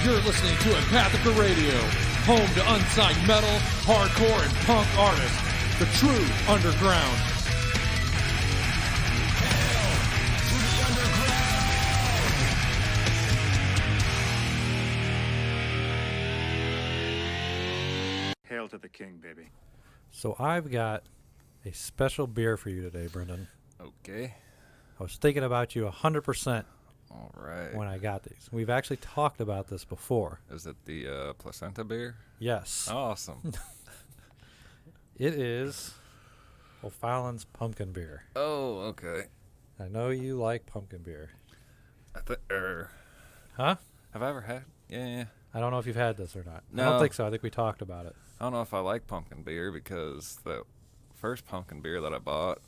You're listening to Empathica Radio, home to unsigned metal, hardcore, and punk artists. The true underground. Hail to the king, baby. So I've got a special beer for you today, Brendan. Okay. I was thinking about you 100% All right. when I got these. We've actually talked about this before. Is it the placenta beer? Yes. Awesome. It is O'Fallon's pumpkin beer. Oh, okay. I know you like pumpkin beer. Huh? Have I ever had? Yeah. I don't know if you've had this or not. I No. don't think so. I think we talked about it. I don't know if I like pumpkin beer because the first pumpkin beer that I bought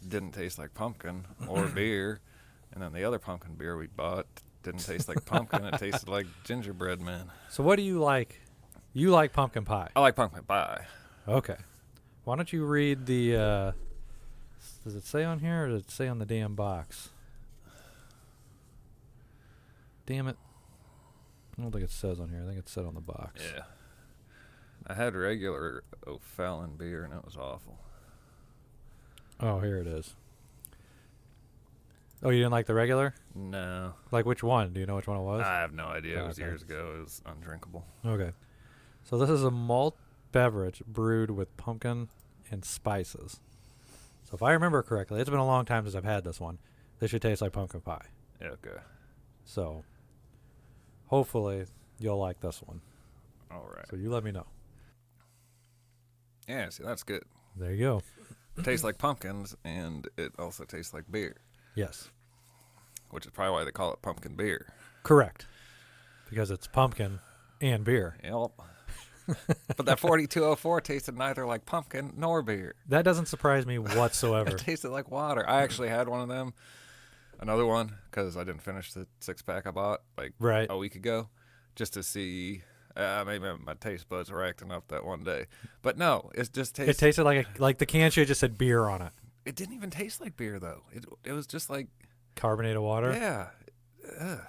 didn't taste like pumpkin or beer. And then the other pumpkin beer we bought didn't taste like pumpkin. It tasted like gingerbread man. So what do you like? You like pumpkin pie. I like pumpkin pie. Okay. Why don't you read the, does it say on here or does it say on the damn box? Damn it. I don't think it says on here. I think it said on the box. Yeah. I had regular O'Fallon beer and it was awful. Oh, here it is. Oh, you didn't like the regular? No. Like which one? Do you know which one it was? I have no idea. It was Okay. years ago. It was undrinkable. Okay. So this is a malt beverage brewed with pumpkin and spices. So if I remember correctly, it's been a long time since I've had this one. This should taste like pumpkin pie. Yeah, okay. So hopefully you'll like this one. All right. So you let me know. Yeah, see, that's good. There you go. It tastes like pumpkins, and it also tastes like beer, Yes. which is probably why they call it pumpkin beer. Correct. Because it's pumpkin and beer. Yep. But that 4204 tasted neither like pumpkin nor beer. That doesn't surprise me whatsoever. It tasted like water. I actually had one of them, another one, because I didn't finish the six-pack I bought like Right. a week ago, just to see. Maybe my taste buds were acting up that one day. But no, it just tasted. It tasted like the can should just said beer on it. It didn't even taste like beer, though. It was just like. Carbonated water. Yeah. Ugh.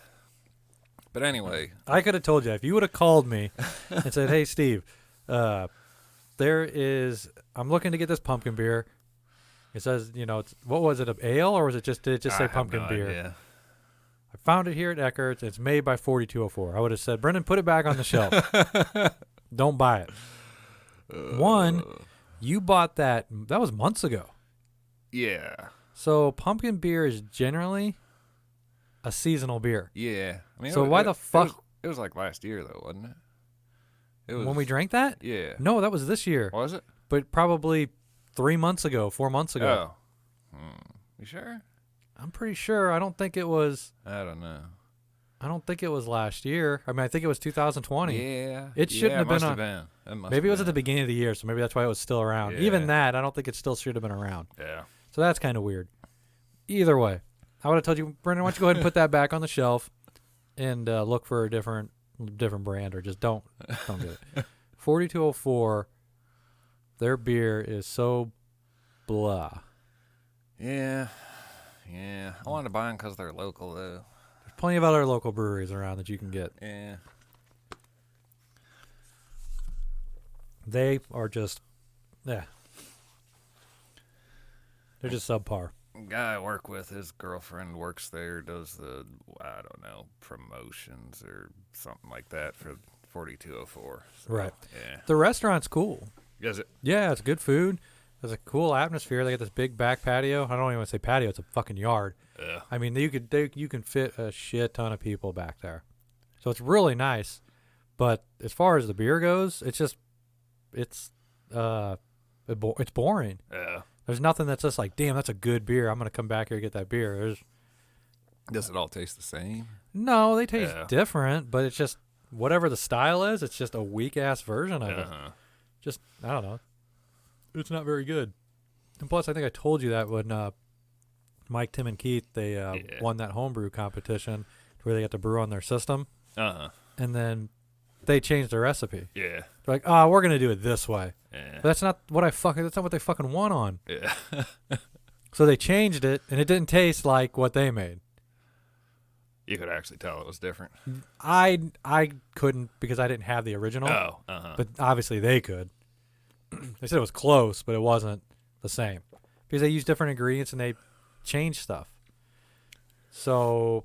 But anyway. I could have told you if you would have called me and said, "Hey, Steve, I'm looking to get this pumpkin beer." It says, what was it, an ale or was it did it just say I have pumpkin no beer? idea. I found it here at Eckert's. It's made by 4204. I would have said, "Brendan, put it back on the shelf. Don't buy it." One, you bought that was months ago. Yeah. So pumpkin beer is generally a seasonal beer. Yeah. I mean, So why the fuck- It was like last year, though, wasn't it? It was. When we drank that? Yeah. No, that was this year. Was it? But probably 3 months ago, 4 months ago. Oh. You sure? I'm pretty sure. I don't think it was last year. I mean, I think it was 2020. Yeah. It shouldn't have been must on- been. It must Maybe it have was at the been. beginning of the year, so maybe that's why it was still around. Yeah. Even that, I don't think it still should have been around. Yeah. So that's kind of weird. Either way, I would have told you, Brendan, why don't you go ahead and put that back on the shelf and look for a different brand, or just don't get it. 4204, their beer is so blah. Yeah. Yeah. I wanted to buy them because they're local, though. There's plenty of other local breweries around that you can get. Yeah. They are just, they're just subpar. Guy I work with, his girlfriend works there, does the, I don't know, promotions or something like that for 4204. So, Right. Yeah. The restaurant's cool. Is it? Yeah, it's good food. There's a cool atmosphere. They got this big back patio. I don't even want to say patio. It's a fucking yard. Yeah. I mean, you can fit a shit ton of people back there. So it's really nice. But as far as the beer goes, it's boring. Yeah. There's nothing that's just like, damn, that's a good beer. I'm going to come back here and get that beer. Does it all taste the same? No, they taste Yeah. different, but it's just whatever the style is, it's just a weak-ass version of it. Uh-huh. Just, I don't know. It's not very good. And plus, I think I told you that when Mike, Tim, and Keith, they won that homebrew competition where they got to brew on their system. Uh-huh. And then they changed their recipe. Yeah. They're like, we're going to do it this way. Yeah. But that's not what they fucking won on. Yeah. So they changed it, and it didn't taste like what they made. You could actually tell it was different. I couldn't because I didn't have the original. Oh, uh-huh. But obviously they could. They said it was close, but it wasn't the same because they used different ingredients and they changed stuff. So,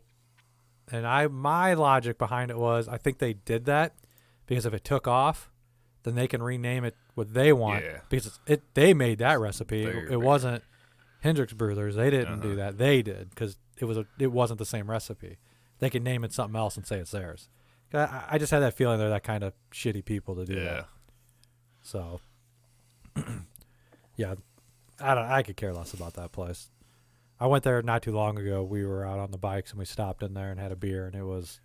and my logic behind it was I think they did that because if it took off, then they can rename it what they want. Yeah. Because they made that recipe. Bigger. It wasn't Hendrix Brothers. They didn't Uh-huh. do that. They did because it wasn't the same recipe. They could name it something else and say it's theirs. I just had that feeling they're that kind of shitty people to do Yeah. that. So, yeah, I could care less about that place. I went there not too long ago. We were out on the bikes and we stopped in there and had a beer, and it was,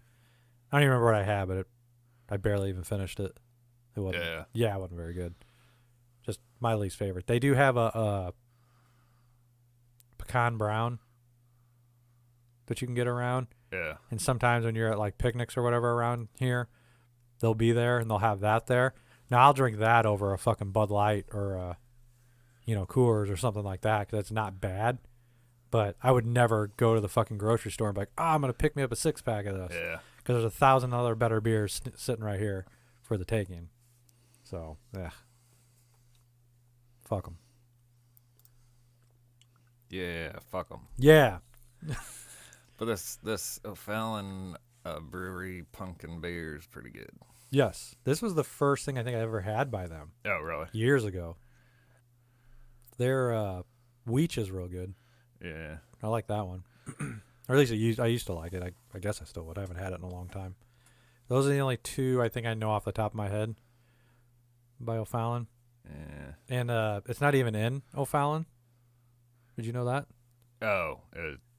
I don't even remember what I had, but I barely even finished it. It wasn't. Yeah, it wasn't very good. Just my least favorite. They do have a pecan brown that you can get around. Yeah. And sometimes when you're at like picnics or whatever around here, they'll be there and they'll have that there. Now I'll drink that over a fucking Bud Light or Coors or something like that because it's not bad. But I would never go to the fucking grocery store and be like, I'm going to pick me up a 6-pack of this. Yeah. Because there's 1,000 other better beers sitting right here for the taking. So, yeah. Fuck them. Yeah, fuck them. Yeah. But this O'Fallon brewery pumpkin beer is pretty good. Yes. This was the first thing I think I ever had by them. Oh, really? Years ago. Their Weech is real good. Yeah. I like that one. Or at least I used to like it. I guess I still would. I haven't had it in a long time. Those are the only two I think I know off the top of my head by O'Fallon. Yeah. And it's not even in O'Fallon. Did you know that? Oh,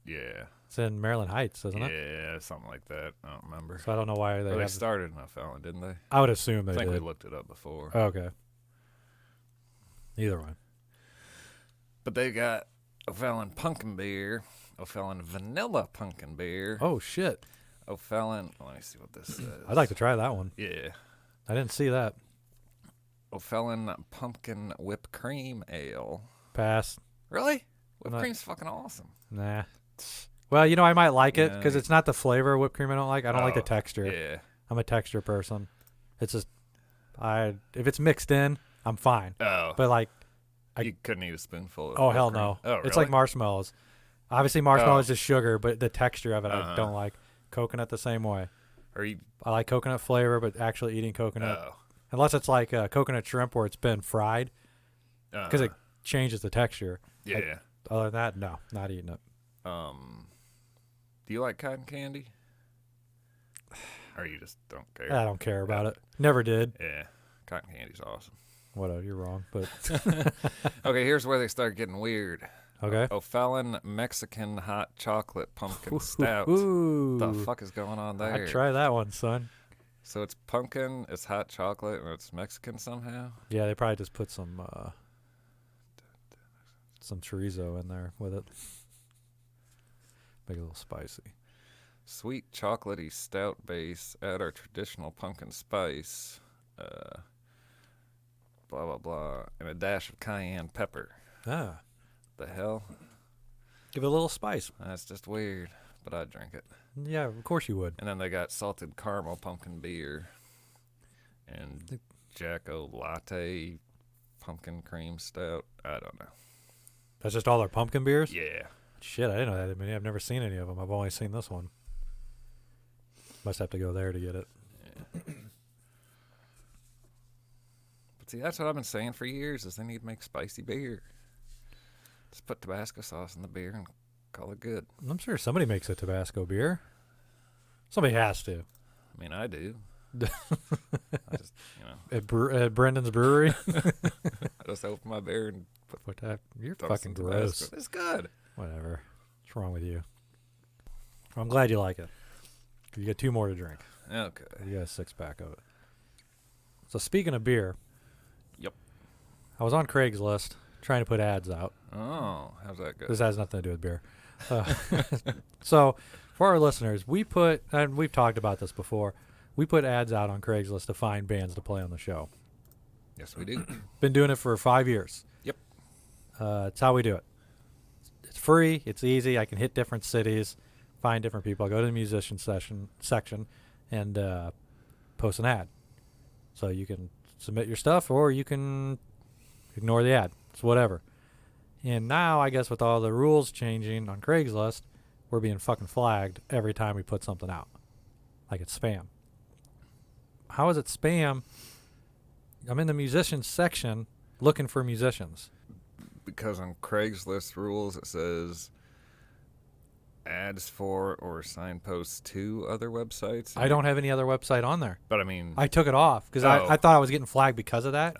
yeah. It's in Maryland Heights, isn't it? Yeah, something like that. I don't remember. So I don't know why They have started in O'Fallon, didn't they? I would assume they I think did. we looked it up before. Oh, okay. Either one. But they got O'Fallon pumpkin beer, O'Fallon vanilla pumpkin beer, Oh shit! O'Fallon. Let me see what this says. I'd like to try that one. Yeah. I didn't see that. O'Fallon pumpkin whipped cream ale. Pass. Really? Whipped Not- cream's fucking awesome. Nah. Well, I might like it Yeah. because it's not the flavor of whipped cream I don't like. I don't like the Oh, texture. Yeah. I'm a texture person. It's just, if it's mixed in, I'm fine. Oh. But like, you couldn't eat a spoonful of oh whipped hell cream. no. Oh, really? It's like marshmallows. Obviously, marshmallow is Oh. just sugar, but the texture of it I Uh-huh. don't like. Coconut the same way. Are you? I like coconut flavor, but actually eating coconut, Oh. unless it's like coconut shrimp where it's been fried, because it Uh-huh. changes the texture. Yeah. Other than that, no, not eating it. Do you like cotton candy? Or you just don't care? I don't care about it. Never did. Yeah. Cotton candy's awesome. Whatever, you're wrong, but Okay, here's where they start getting weird. okay. O'Fallon Mexican hot chocolate pumpkin stout. Ooh, What the fuck is going on there? I'd try that one, son. So it's pumpkin, it's hot chocolate, and it's Mexican somehow? Yeah, they probably just put some chorizo in there with it. Make it a little spicy. Sweet chocolatey stout base, add our traditional pumpkin spice, blah, blah, blah, and a dash of cayenne pepper. Ah, The hell? give it a little spice. That's just weird, but I'd drink it. Yeah, of course you would. And then they got salted caramel pumpkin beer and Jacko latte pumpkin cream stout. I don't know. That's just all their pumpkin beers? Yeah. Shit, I didn't know that many. I've never seen any of them. I've only seen this one. Must have to go there to get it. But see, that's what I've been saying for years is they need to make spicy beer. Just put Tabasco sauce in the beer and call it good. I'm sure somebody makes a Tabasco beer. Somebody has to. I mean, I do. I just, At Brendan's Brewery? I just open my beer and What that? You're throw fucking some gross. Tabasco. It's good. Whatever. What's wrong with you? Well, I'm glad you like it. You get 2 more to drink. Okay. You got a 6-pack of it. So speaking of beer. Yep. I was on Craigslist trying to put ads out. Oh, how's that go? This has nothing to do with beer. So for our listeners, we put, and we've talked about this before, we put ads out on Craigslist to find bands to play on the show. Yes, we do. Been doing it for 5 years. Yep. It's how we do it. It's free. It's easy. I can hit different cities, find different people. I go to the musician section and post an ad. So you can submit your stuff or you can ignore the ad. It's whatever. And now I guess with all the rules changing on Craigslist, we're being fucking flagged every time we put something out. Like it's spam. How is it spam? I'm in the musicians section looking for musicians. Because on Craigslist rules it says ads for or signposts to other websites. I don't have any other website on there. But I mean, I took it off because I thought I was getting flagged because of that.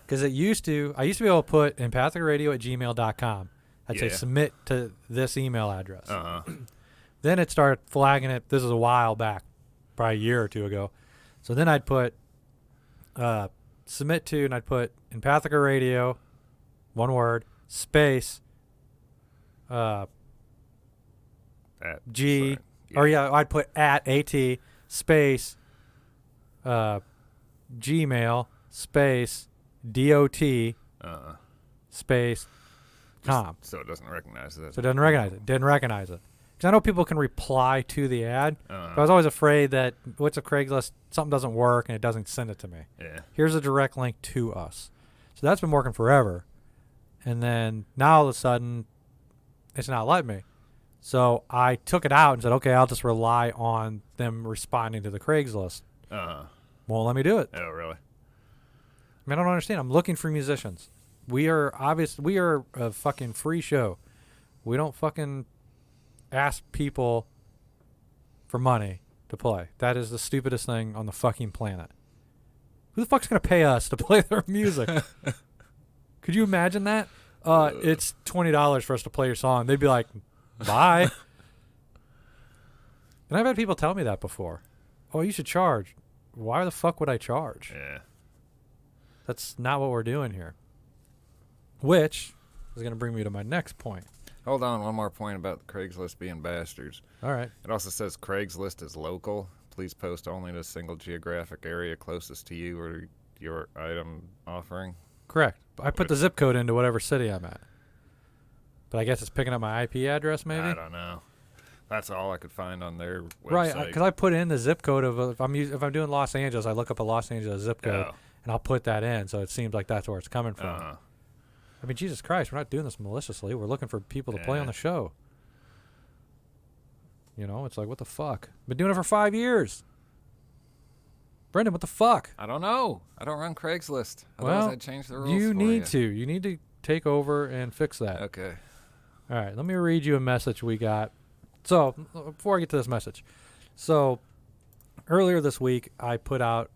Because I used to be able to put empathicradio@gmail.com. I'd say submit to this email address. Then it started flagging it. This is a while back, probably a year or two ago. So then I'd put submit to, and I'd put Empathica Radio, one word, space, G, I'd put @AT, space, Gmail, space, DOT, space, com. So it doesn't recognize it. So it doesn't recognize it. Didn't recognize it. Because I know people can reply to the ad, but I was always afraid that what's a Craigslist, something doesn't work and it doesn't send it to me. Yeah. Here's a direct link to us. So that's been working forever. And then now all of a sudden, it's not letting me. So I took it out and said, okay, I'll just rely on them responding to the Craigslist. Won't let me do it. Oh, really? I mean, I don't understand. I'm looking for musicians. We are a fucking free show. We don't fucking ask people for money to play. That is the stupidest thing on the fucking planet. Who the fuck's going to pay us to play their music? Could you imagine that? It's $20 for us to play your song. They'd be like, bye. And I've had people tell me that before. Oh, you should charge. Why the fuck would I charge? Yeah. That's not what we're doing here. Which is going to bring me to my next point. Hold on, one more point about Craigslist being bastards. All right. It also says Craigslist is local. Please post only to a single geographic area closest to you or your item offering. Correct. I put the zip code into whatever city I'm at. But I guess it's picking up my IP address, maybe? I don't know. That's all I could find on their website. Right, because I put in the zip code of if I'm doing Los Angeles, I look up a Los Angeles zip code and I'll put that in, so it seems like that's where it's coming from. I mean, Jesus Christ, we're not doing this maliciously. We're looking for people to play on the show. You know, it's like, what the fuck? Been doing it for 5 years. Brendan, what the fuck? I don't know. I don't run Craigslist. Otherwise, I'd change the rules you for need to. You need to take over and fix that. Okay. All right, let me read you a message we got. So, before I get to this message. So, earlier this week, I put out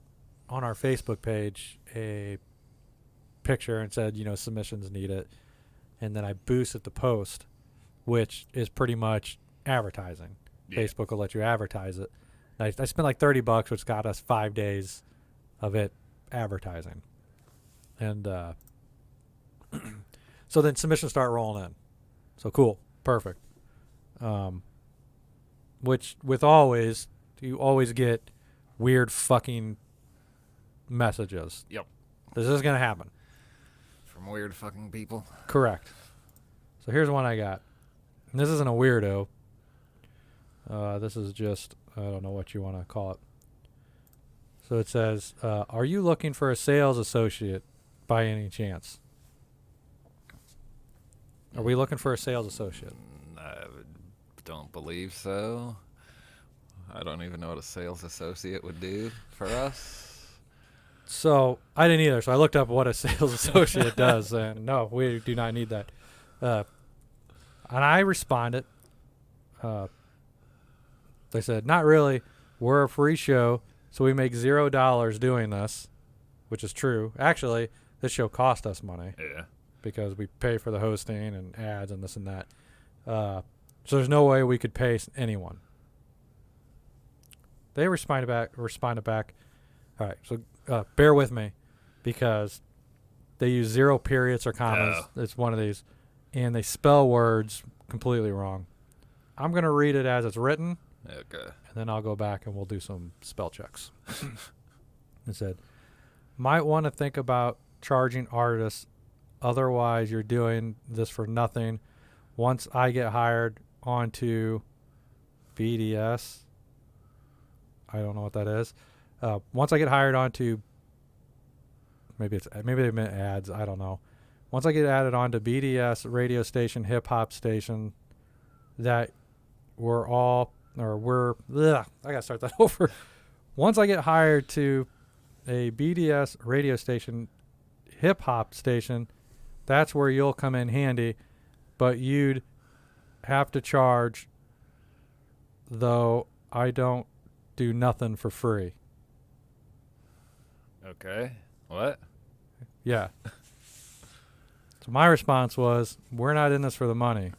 on our Facebook page a picture and said, submissions need it. And then I boosted the post, which is pretty much advertising. Yeah. Facebook will let you advertise it. I spent like $30, which got us 5 days of it advertising. And so then submissions start rolling in. So cool. Perfect. Which you always get weird fucking messages. Yep. This is going to happen. From weird fucking people. Correct. So here's one I got. And this isn't a weirdo. This is just, I don't know what you want to call it. So it says, are you looking for a sales associate by any chance? Are we looking for a sales associate? I don't believe so. I don't even know what a sales associate would do for us. So I didn't either. So I looked up what a sales associate does, and no, we do not need that. And I responded. They said, not really. We're a free show, so we make $0 doing this, which is true. Actually, this show cost us money. Yeah. Because we pay for the hosting and ads and this and that. So there's no way we could pay anyone. They responded back. All right, so bear with me because they use 0 periods or commas. Oh. It's one of these. And they spell words completely wrong. I'm going to read it as it's written. Okay. And then I'll go back and we'll do some spell checks. It said, might want to think about charging artists. Otherwise, you're doing this for nothing. Once I get hired onto BDS. I don't know what that is. Once I get hired onto, maybe they meant ads. I don't know. Once I get added onto BDS radio station, hip hop station, that I gotta start that over. Once I get hired to a BDS radio station, hip hop station, that's where you'll come in handy, but you'd have to charge, though I don't do nothing for free. Okay. What? Yeah. So my response was, we're not in this for the money.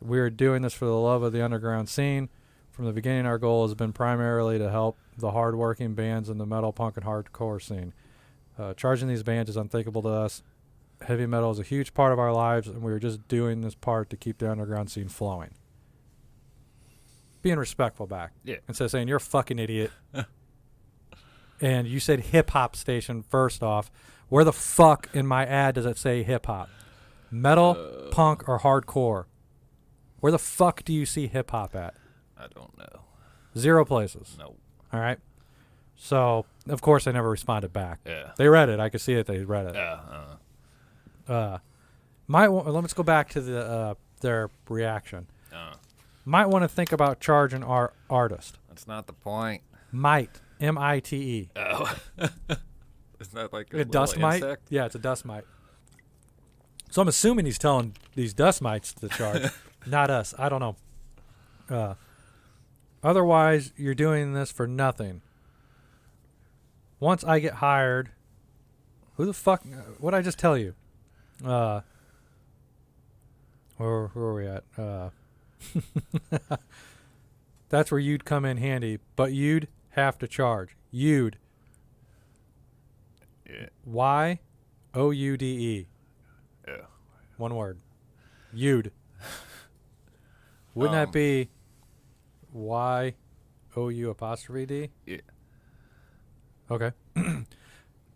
We're doing this for the love of the underground scene. From the beginning, our goal has been primarily to help the hardworking bands in the metal, punk, and hardcore scene. Charging these bands is unthinkable to us. Heavy metal is a huge part of our lives, and we're just doing this part to keep the underground scene flowing. Being respectful back. Yeah. Instead of saying, you're a fucking idiot. And you said hip-hop station first off. Where the fuck in my ad does it say hip-hop? Metal, punk, or hardcore? Where the fuck do you see hip-hop at? I don't know. 0 places. No. All right. So, of course, they never responded back. Yeah. They read it. I could see that they read it. Yeah. Let's go back to their reaction. Might want to think about charging our artist. That's not the point. Might. M-I-T-E. Oh. Isn't that like A dust mite? insect? Yeah, it's a dust mite. So I'm assuming he's telling these dust mites to charge, not us. I don't know. Otherwise, you're doing this for nothing. Once I get hired, who the fuck? What did I just tell you? Where are we at? That's where you'd come in handy, but you'd have to charge. You'd. Yeah. Y-O-U-D-E. Yeah. One word. You'd. Wouldn't that be Y-O-U apostrophe D? Yeah. Okay.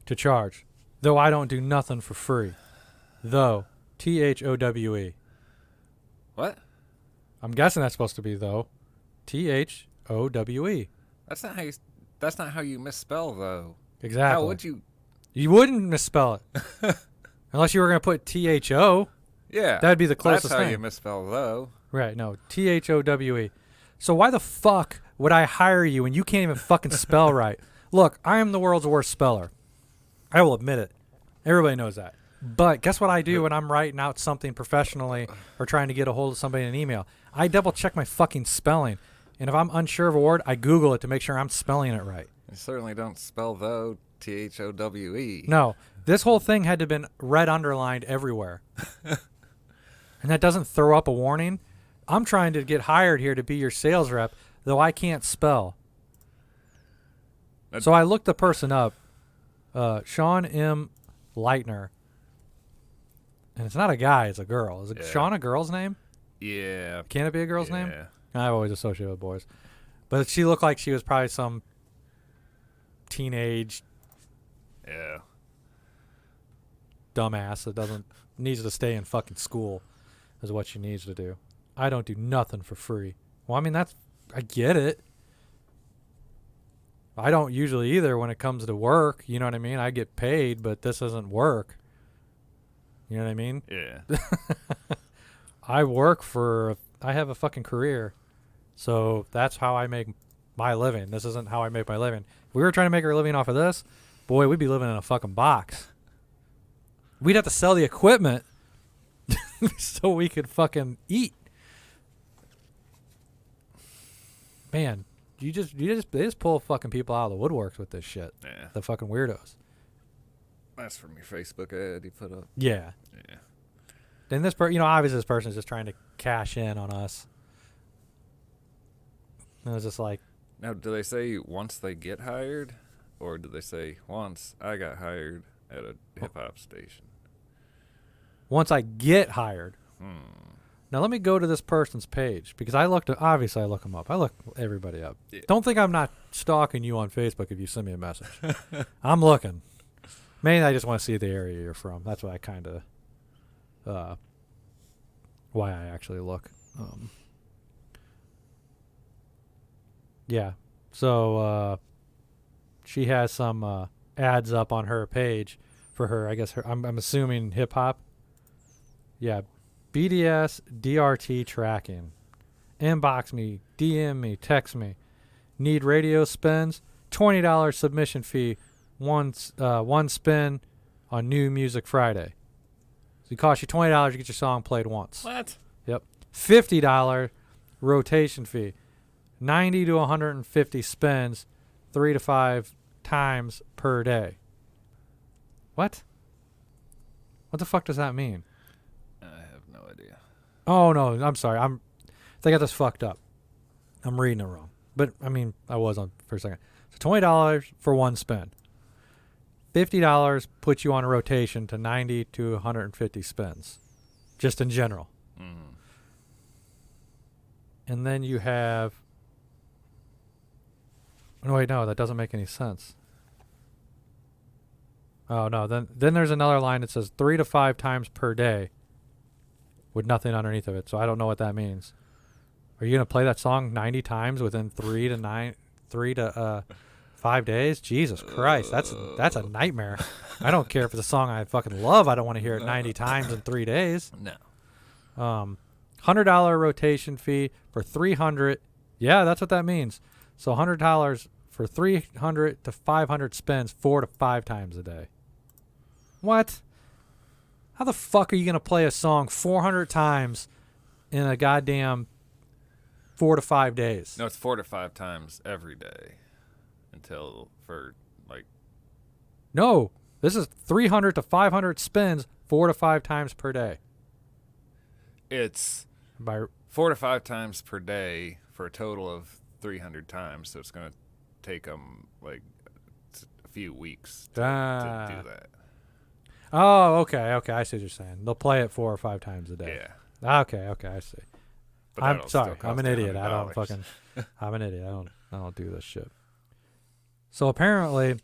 To charge. Though I don't do nothing for free. Though. T-H-O-W-E. What? I'm guessing that's supposed to be though. T-H-O-W-E. That's not how you misspell though. Exactly. How would you? You wouldn't misspell it. Unless you were going to put T-H-O. Yeah. That'd be the closest That's how thing. you misspell though. Right, no. T-H-O-W-E. So why the fuck would I hire you when you can't even fucking spell right? Look, I am the world's worst speller. I will admit it. Everybody knows that. But guess what I do when I'm writing out something professionally or trying to get a hold of somebody in an email? I double check my fucking spelling. And if I'm unsure of a word, I Google it to make sure I'm spelling it right. You certainly don't spell though T-H-O-W-E. No. This whole thing had to have been red underlined everywhere. And that doesn't throw up a warning. I'm trying to get hired here to be your sales rep, though I can't spell. So I looked the person up, Sean M. Leitner. And it's not a guy, it's a girl. Is it Sean a girl's name? Yeah. Can it be a girl's name? Yeah. I've always associated with boys. But she looked like she was probably some teenage Yeah. dumbass that needs to stay in fucking school is what she needs to do. I don't do nothing for free. Well, I mean, I get it. I don't usually either when it comes to work. You know what I mean? I get paid, but this isn't work. You know what I mean? Yeah. I have a fucking career. So that's how I make my living. This isn't how I make my living. If we were trying to make our living off of this, boy, we'd be living in a fucking box. We'd have to sell the equipment so we could fucking eat. Man, they just pull fucking people out of the woodworks with this shit. Yeah. The fucking weirdos. That's from your Facebook ad you put up. Yeah. Yeah. And obviously this person is just trying to cash in on us. And it was just like, Now, do they say once they get hired, or do they say once I got hired at a hip hop station? once I get hired. Now let me go to this person's page because obviously I look them up. I look everybody up. Yeah. Don't think I'm not stalking you on Facebook if you send me a message. I'm looking. Mainly I just want to see the area you're from. That's what I kind of, why I actually look. Yeah. So she has some ads up on her page for her. I guess I'm assuming hip hop. Yeah. BDS DRT tracking. Inbox me, DM me, text me. Need radio spins? $20 submission fee. One spin on New Music Friday. So it costs you $20 to get your song played once. What? Yep. $50 rotation fee. 90 to 150 spins, 3 to 5 times per day. What? What the fuck does that mean? I have no idea. Oh no, I'm sorry. They got this fucked up. I'm reading it wrong. But I mean, I was on for a second. So $20 for one spin. $50 puts you on a rotation to 90 to 150 spins, just in general. Mm. And then you have. No, wait, no, that doesn't make any sense. Oh no, then there's another line that says 3 to 5 times per day, with nothing underneath of it. So I don't know what that means. Are you gonna play that song 90 times within 3 to 5 days? Jesus Christ, that's a nightmare. I don't care if it's a song I fucking love. I don't want to hear it 90 times in 3 days. No. $100 rotation fee for 300. Yeah, that's what that means. So $100 for 300 to 500 spins 4 to 5 times a day. What? How the fuck are you gonna play a song 400 times in a goddamn 4 to 5 days? No, it's 4 to 5 times every day until for like. No, this is 300 to 500 spins 4 to 5 times per day. It's By 4 to 5 times per day for a total of 300 times. So it's going to take them like a few weeks to do that. Oh, okay, I see what you're saying. They'll play it 4 or 5 times a day. Yeah. Okay, I see. But I'm that'll sorry. still I'm an cost idiot. I don't $100. fucking. I'm an idiot. I don't do this shit. So apparently,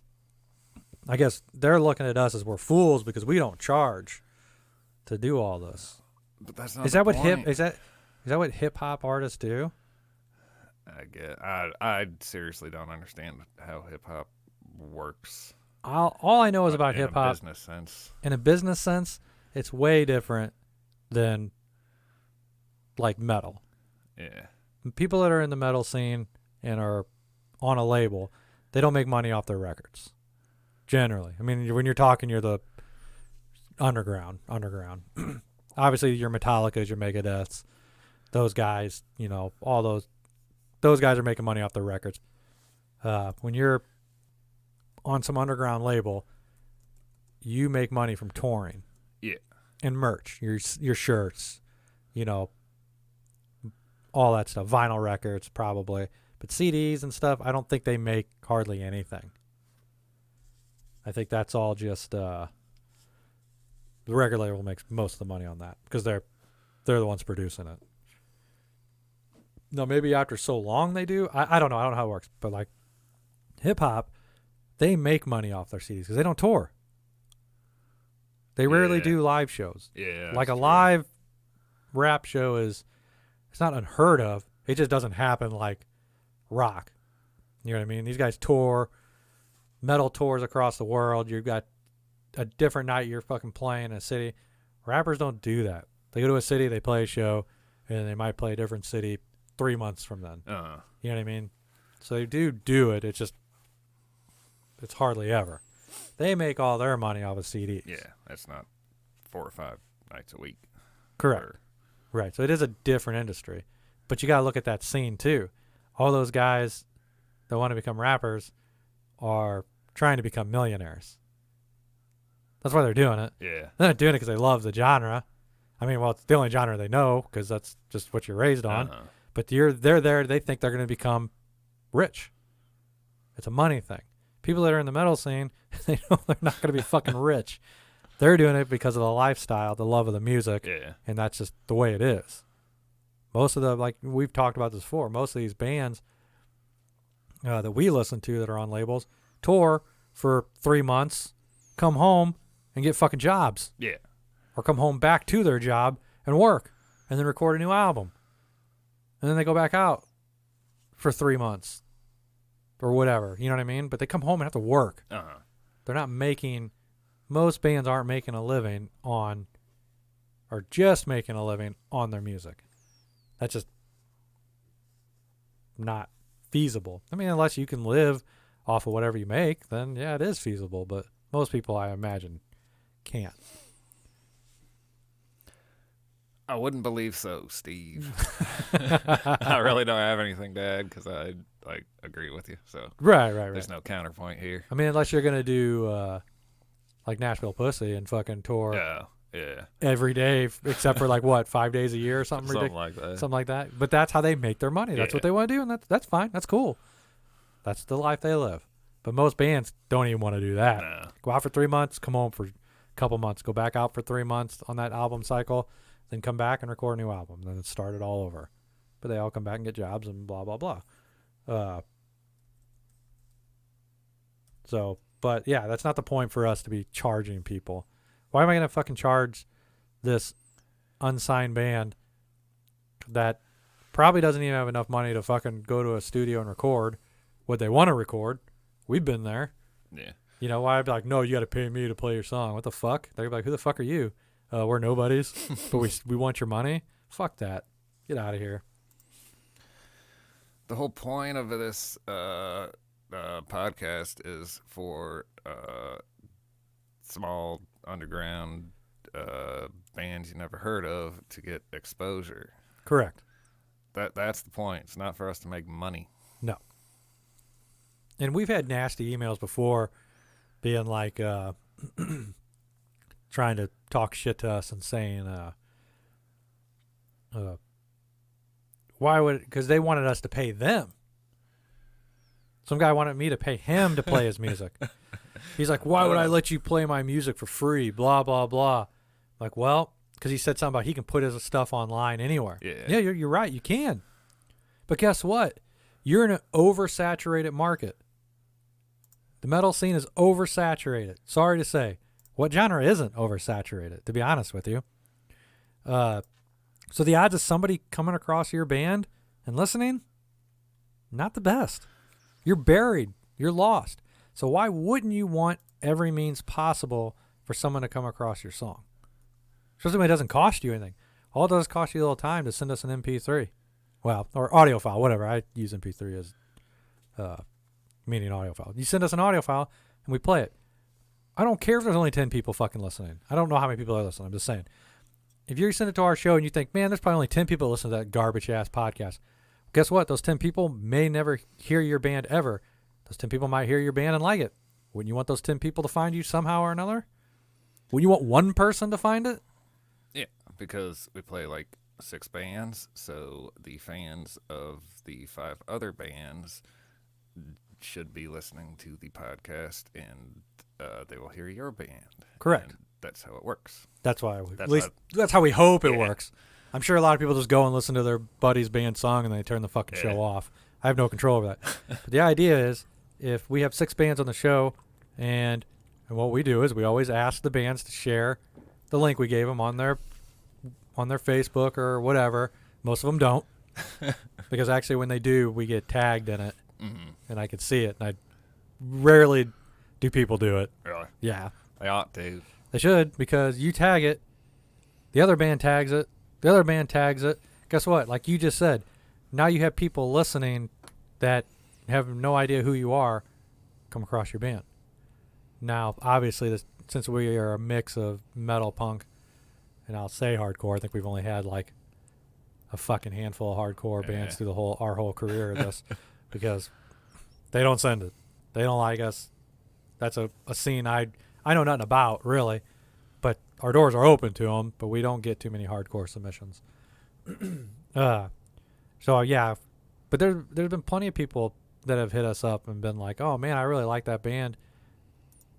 I guess they're looking at us as we're fools because we don't charge to do all this. But that's not Is the that what point. is that what hip hop artists do? I seriously don't understand how hip hop works. All I know is about in a hip hop. business sense. In a business sense, it's way different than like metal. Yeah. People that are in the metal scene and are on a label, they don't make money off their records. Generally. I mean, when you're talking, you're the underground. Obviously, your Metallicas, your Megadeths, those guys, all those guys are making money off their records. When you're on some underground label, you make money from touring. Yeah. And merch, your shirts, all that stuff, vinyl records probably, but CDs and stuff, I don't think they make hardly anything. I think that's all just the record label makes most of the money on that because they're the ones producing it. No, maybe after so long they do. I don't know. I don't know how it works, but like hip hop, they make money off their CDs because they don't tour. They rarely do live shows. Yeah. Like a true. live rap show it's not unheard of. It just doesn't happen like rock. You know what I mean? These guys tour, metal tours across the world. You've got a different night you're fucking playing in a city. Rappers don't do that. They go to a city, they play a show, and they might play a different city 3 months from then. You know what I mean? So they do it. It's hardly ever. They make all their money off of CDs. Yeah, that's not 4 or 5 nights a week. Correct. Right. So it is a different industry. But you got to look at that scene too. All those guys that want to become rappers are trying to become millionaires. That's why they're doing it. Yeah. They're not doing it because they love the genre. I mean, well, it's the only genre they know because that's just what you're raised on. But they're there. They think they're going to become rich. It's a money thing. People that are in the metal scene, they know they're not going to be fucking rich. They're doing it because of the lifestyle, the love of the music, Yeah. and that's just the way it is. Most of the, like we've talked about this before, most of these bands that we listen to that are on labels tour for 3 months, come home and get fucking jobs. Yeah. Or come home back to their job and work and then record a new album. And then they go back out for 3 months or whatever. You know what I mean? But they come home and have to work. Uh-huh. They're not making. Most bands aren't making a living on, or just making a living on their music. That's just not feasible. I mean, unless you can live off of whatever you make, then yeah, it is feasible. But most people, I imagine, can't. I wouldn't believe so, Steve. I really don't have anything to add because I agree with you. So Right. there's no counterpoint here. I mean, unless you're gonna do like Nashville Pussy and fucking tour Yeah. every day, except for like what 5 days a year or something Something ridiculous, like that. something like that. But that's how they make their money. That's what they want to do, and that's fine. That's cool. That's the life they live. But most bands don't even want to do that. No. Go out for 3 months, come home for a couple months, go back out for 3 months on that album cycle, then come back and record a new album. Then it started all over. But they all come back and get jobs and blah blah blah. But yeah, that's not the point for us to be charging people. Why am I gonna fucking charge this unsigned band that probably doesn't even have enough money to fucking go to a studio and record what they want to record? We've been there. Yeah. You know, why I'd be like, no, you got to pay me to play your song. What the fuck? They're like, who the fuck are you? We're nobodies, but we want your money. Fuck that. Get out of here. The whole point of this podcast is for small underground bands you never heard of to get exposure. Correct. That's the point. It's not for us to make money. No. And we've had nasty emails before being like trying to talk shit to us and saying why would, because they wanted us to pay them. Some guy wanted me to pay him to play his music. He's like, why would I let you play my music for free? Blah, blah, blah. Like, well, because he said something about he can put his stuff online anywhere. Yeah. You're right. You can. But guess what? You're in an oversaturated market. The metal scene is oversaturated. Sorry to say. What genre isn't oversaturated, to be honest with you? So the odds of somebody coming across your band and listening, not the best. You're buried. You're lost. So why wouldn't you want every means possible for someone to come across your song? Especially when it doesn't cost you anything. All it does is cost you a little time to send us an MP3. Well, or audio file, whatever. I use MP3 as meaning audio file. You send us an audio file and we play it. I don't care if there's only 10 people fucking listening. I don't know how many people are listening. I'm just saying. If you send it to our show and you think, man, there's probably only 10 people listening to that garbage-ass podcast, guess what? Those 10 people may never hear your band ever. Those 10 people might hear your band and like it. Wouldn't you want those 10 people to find you somehow or another? Wouldn't you want one person to find it? Yeah, because we play like 6 bands, so the fans of the 5 other bands should be listening to the podcast, and they will hear your band. Correct. And that's how it works. That's why, that's how we hope it works. I'm sure a lot of people just go and listen to their buddy's band song and they turn the fucking show off. I have no control over that. But the idea is, if we have 6 bands on the show, and what we do is we always ask the bands to share the link we gave them on their Facebook or whatever. Most of them don't, because actually when they do, we get tagged in it, and I can see it. And I rarely do people do it. Really? Yeah, They ought to. they should, because you tag it, the other band tags it, the other band tags it. Guess what? Like you just said, now you have people listening that have no idea who you are come across your band. Now, obviously, since we are a mix of metal, punk, and I'll say hardcore, I think we've only had like a fucking handful of hardcore bands through our whole career of this, because they don't send it. They don't like us. That's a scene I know nothing about, really, but our doors are open to them, but we don't get too many hardcore submissions. So, yeah, but there's been plenty of people that have hit us up and been like, oh, man, I really like that band.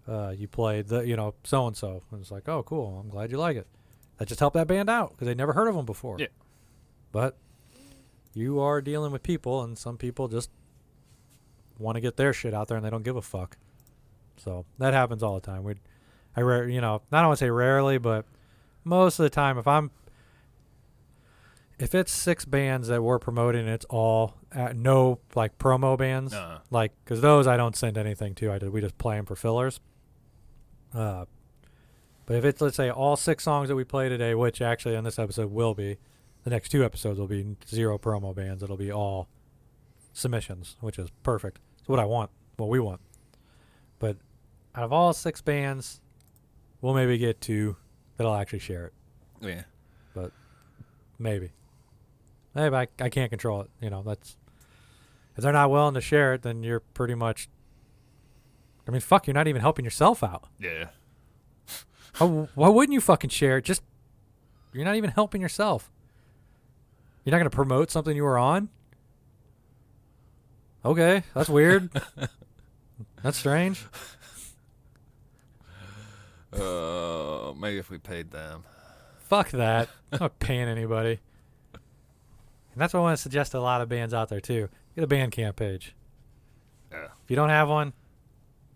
You played so-and-so. And it's like, oh, cool. I'm glad you like it. That just helped that band out because they never heard of them before. Yeah. But you are dealing with people, and some people just want to get their shit out there and they don't give a fuck. So that happens all the time. I don't want to say rarely, but most of the time, if it's 6 bands that we're promoting, it's all no like promo bands, like because those I don't send anything to. We just play them for fillers. But if it's, let's say, all 6 songs that we play today, which actually on this episode will be, the next 2 episodes will be 0 promo bands. It'll be all submissions, which is perfect. It's what I want, what we want. But out of all 6 bands, we'll maybe get 2 that'll actually share it. Yeah. But maybe. Maybe I can't control it. You know, that's, if they're not willing to share it, then you're pretty much, I mean, fuck, you're not even helping yourself out. Yeah. Why wouldn't you fucking share it? Just, you're not even helping yourself. You're not going to promote something you were on? Okay, that's weird. That's strange. Maybe if we paid them. Fuck that. I'm not paying anybody. And that's what I want to suggest to a lot of bands out there, too. Get a Bandcamp page. Yeah. If you don't have one.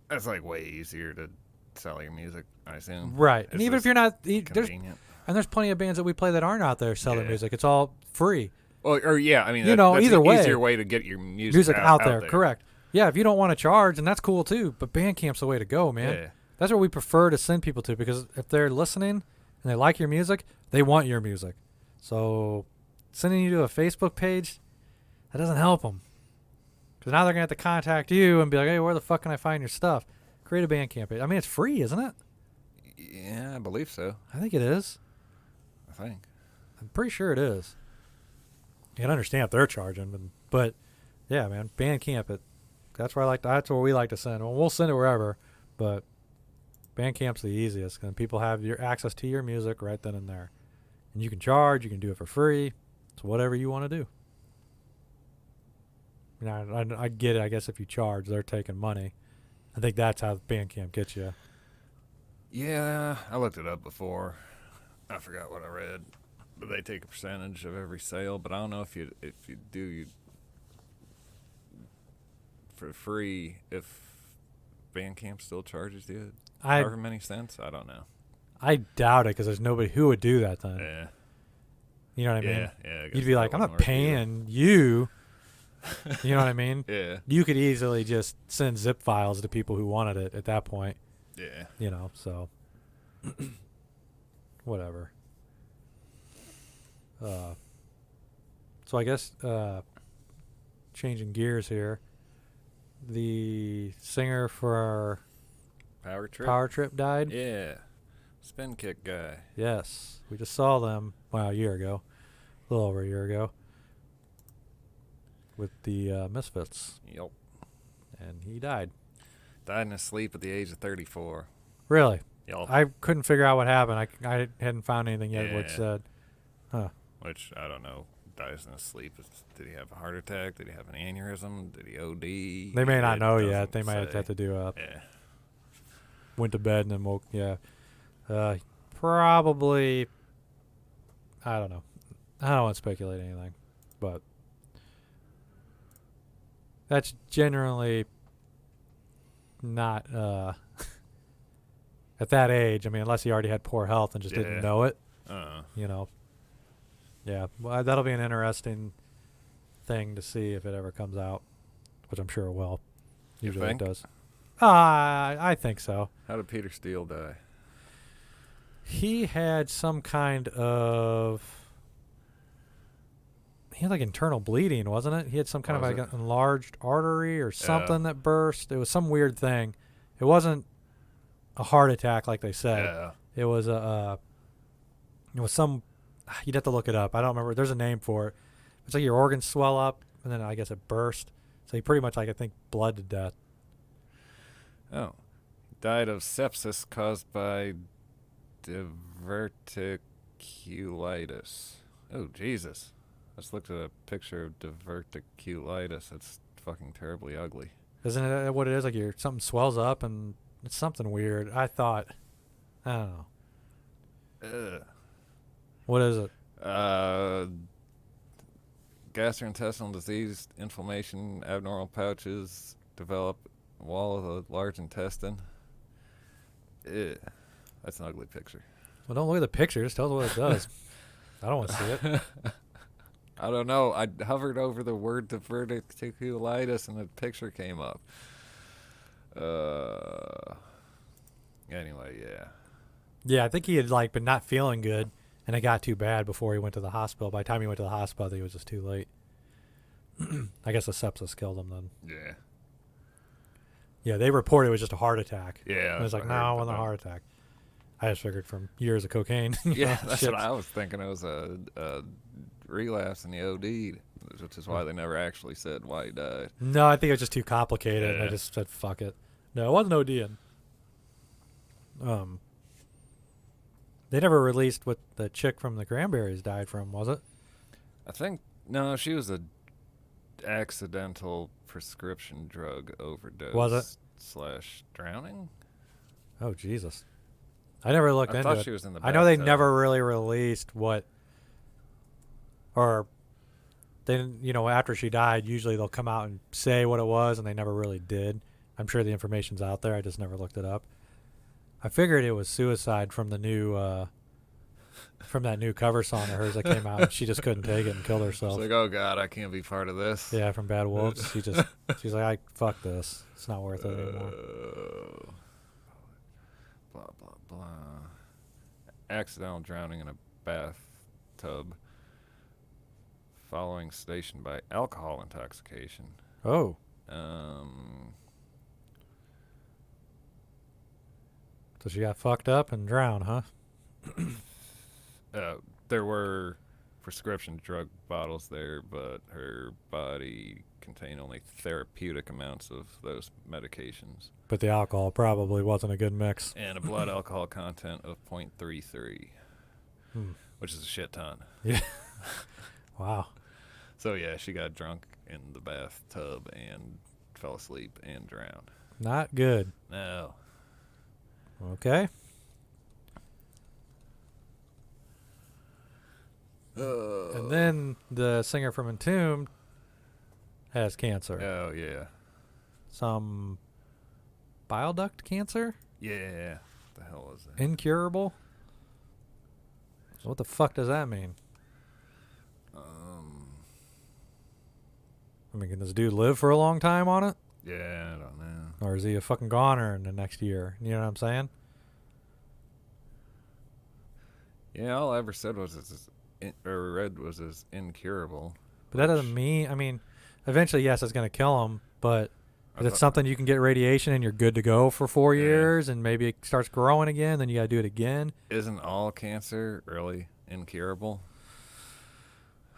That's like way easier to sell your music, I assume. Right. It's And even if you're not, convenient. there's plenty of bands that we play that aren't out there selling music. It's all free. Well, or yeah, I mean, You know, that's either an way. easier way to get your music Out there. Correct. Yeah, if you don't want to charge, and that's cool too, but Bandcamp's the way to go, man. Yeah. That's what we prefer to send people to, because if they're listening and they like your music, they want your music. So sending you to a Facebook page, that doesn't help them. Because now they're going to have to contact you and be like, hey, where the fuck can I find your stuff? Create a Bandcamp page. I mean, it's free, isn't it? Yeah, I believe so. I think it is. I think. I'm pretty sure it is. You can understand if they're charging, but yeah, man, Bandcamp, that's where that's where we like to send. Well, we'll send it wherever, but Bandcamp's the easiest, and people have your access to your music right then and there. And you can charge, you can do it for free. It's whatever you want to do. You know, I get it. I guess if you charge, they're taking money. I think that's how Bandcamp gets you. Yeah, I looked it up before. I forgot what I read. But they take a percentage of every sale. But I don't know if you do for free, if Bandcamp still charges you however many cents. I don't know. I doubt it, because there's nobody who would do that then. Yeah. You know what I mean? Yeah. You'd be like, I'm not paying you. You know what I mean? Yeah. You could easily just send zip files to people who wanted it at that point. Yeah. You know, so whatever. So I guess changing gears here, the singer for our Power Trip died. Yeah. Spin kick guy. Yes. We just saw them, a year ago. A little over a year ago. With the Misfits. Yep. And he died. Died in his sleep at the age of 34. Really? Yep. I couldn't figure out what happened. I hadn't found anything yet which said. Huh. Which, I don't know. Dies in his sleep. Did he have a heart attack? Did he have an aneurysm? Did he OD? They may not know yet. They might have to do a... Yeah. Went to bed and then woke... Yeah. Probably... I don't know. I don't want to speculate anything. But... That's generally not... at that age, I mean, unless he already had poor health and just didn't know it. You know. Yeah, well, that'll be an interesting thing to see if it ever comes out, which I'm sure it will. Usually it does. I think so. How did Peter Steele die? He had some kind of... He had like internal bleeding, wasn't it? He had some kind of like an enlarged artery or something that burst. It was some weird thing. It wasn't a heart attack like they said. Yeah. It was some... You'd have to look it up. I don't remember. There's a name for it. It's like your organs swell up, and then I guess it burst. So he pretty much, I think, bled to death. Oh. Died of sepsis caused by diverticulitis. Oh, Jesus. I just looked at a picture of diverticulitis. It's fucking terribly ugly. Isn't it what it is? Like something swells up, and it's something weird. I don't know. Ugh. What is it? Gastrointestinal disease, inflammation, abnormal pouches, develop wall of the large intestine. Ew. That's an ugly picture. Well, don't look at the picture. Just tell us what it does. I don't want to see it. I don't know. I hovered over the word diverticulitis and a picture came up. Anyway, yeah. Yeah, I think he had like been not feeling good, and it got too bad before he went to the hospital. By the time he went to the hospital, I think it was just too late. I guess the sepsis killed him then. Yeah. Yeah, they reported it was just a heart attack. Yeah. I was like, I no, heard, it wasn't a heart attack. I just figured from years of cocaine. Yeah, that's what I was thinking. It was a relapse and he OD'd, which is why they never actually said why he died. No, I think it was just too complicated. And I Yeah. just said, fuck it. No, it wasn't ODing. They never released what the chick from the Cranberries died from, was it? I think, no, she was a accidental prescription drug overdose. Was it? / drowning? Oh, Jesus. I never looked I into thought it. she was in the I know they bathtub. never really released what, or they didn't, after she died, usually they'll come out and say what it was, and they never really did. I'm sure the information's out there. I just never looked it up. I figured it was suicide from the new, from that new cover song of hers that came out. And she just couldn't take it and killed herself. It's like, oh God, I can't be part of this. Yeah, from Bad Wolves. She's like, fuck this. It's not worth it anymore. Blah, blah, blah. Accidental drowning in a bathtub following station by alcohol intoxication. Oh, so she got fucked up and drowned, huh? There were prescription drug bottles there, but her body contained only therapeutic amounts of those medications. But the alcohol probably wasn't a good mix. And a blood alcohol content of 0.33, which is a shit ton. Yeah. Wow. So, yeah, she got drunk in the bathtub and fell asleep and drowned. Not good. No. Okay. And then the singer from Entombed has cancer. Oh, yeah. Some bile duct cancer? Yeah. The hell is that? Incurable? So what the fuck does that mean? I mean, can this dude live for a long time on it? Yeah, I don't know. Or is he a fucking goner in the next year? You know what I'm saying? Yeah, all I ever said was read was incurable. But that doesn't mean, I mean, eventually, yes, it's going to kill him, but if it's something you can get radiation and you're good to go for 4 years and maybe it starts growing again, then you got to do it again. Isn't all cancer really incurable?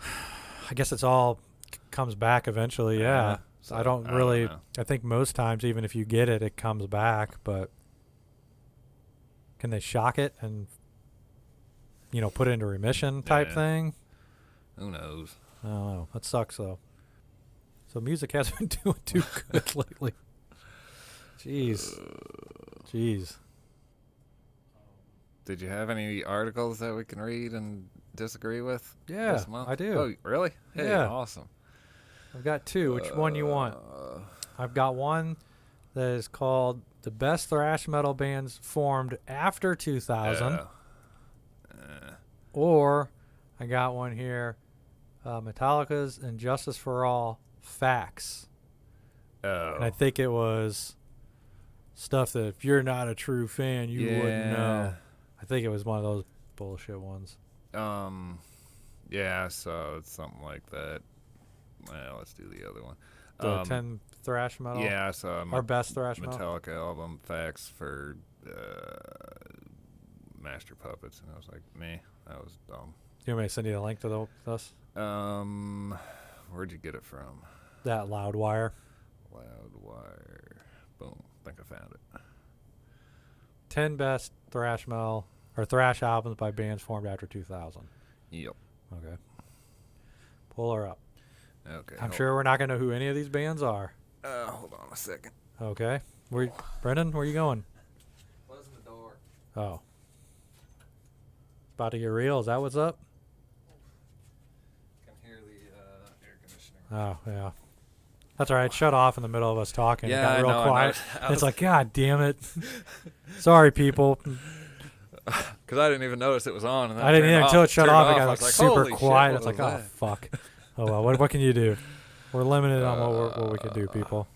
I guess it's all comes back eventually, yeah. So I don't know. I think most times, even if you get it, it comes back, but can they shock it and, put it into remission type thing? Who knows? I don't know. That sucks, though. So music hasn't been doing too good lately. Jeez. Did you have any articles that we can read and disagree with? Yeah, this month? I do. Oh, really? Hey, Yeah. Awesome. I've got two. Which one you want? I've got one that is called The Best Thrash Metal Bands Formed After 2000. Or I got one here, Metallica's and Justice for All Facts. Oh. And I think it was stuff that if you're not a true fan, you wouldn't know. I think it was one of those bullshit ones. Yeah, so it's something like that. Well, let's do the other one. The 10 thrash metal? Yeah, so Our best thrash metal? Metallica album facts for Master Puppets, and I was like, meh, that was dumb. You want me to send you the link to this? Where'd you get it from? That Loudwire. Loudwire. Boom. I think I found it. 10 best thrash metal or thrash albums by bands formed after 2000. Yep. Okay. Pull her up. Okay. I'm sure we're not going to know who any of these bands are. Hold on a second. Okay. Brendan, where you going? Closing the door. Oh. It's about to get real. Is that what's up? Can hear the air conditioner. Oh, yeah. That's all right. It shut off in the middle of us talking. Yeah, it got I real know, quiet. I was It's like, God damn it. Sorry, people. Because I didn't even notice it was on. And then I didn't turned either until off- it shut turned off. It got I like was super "Holy shit, quiet. what It's like, was oh, that?" fuck. Oh well, what can you do? We're limited on what we can do, people.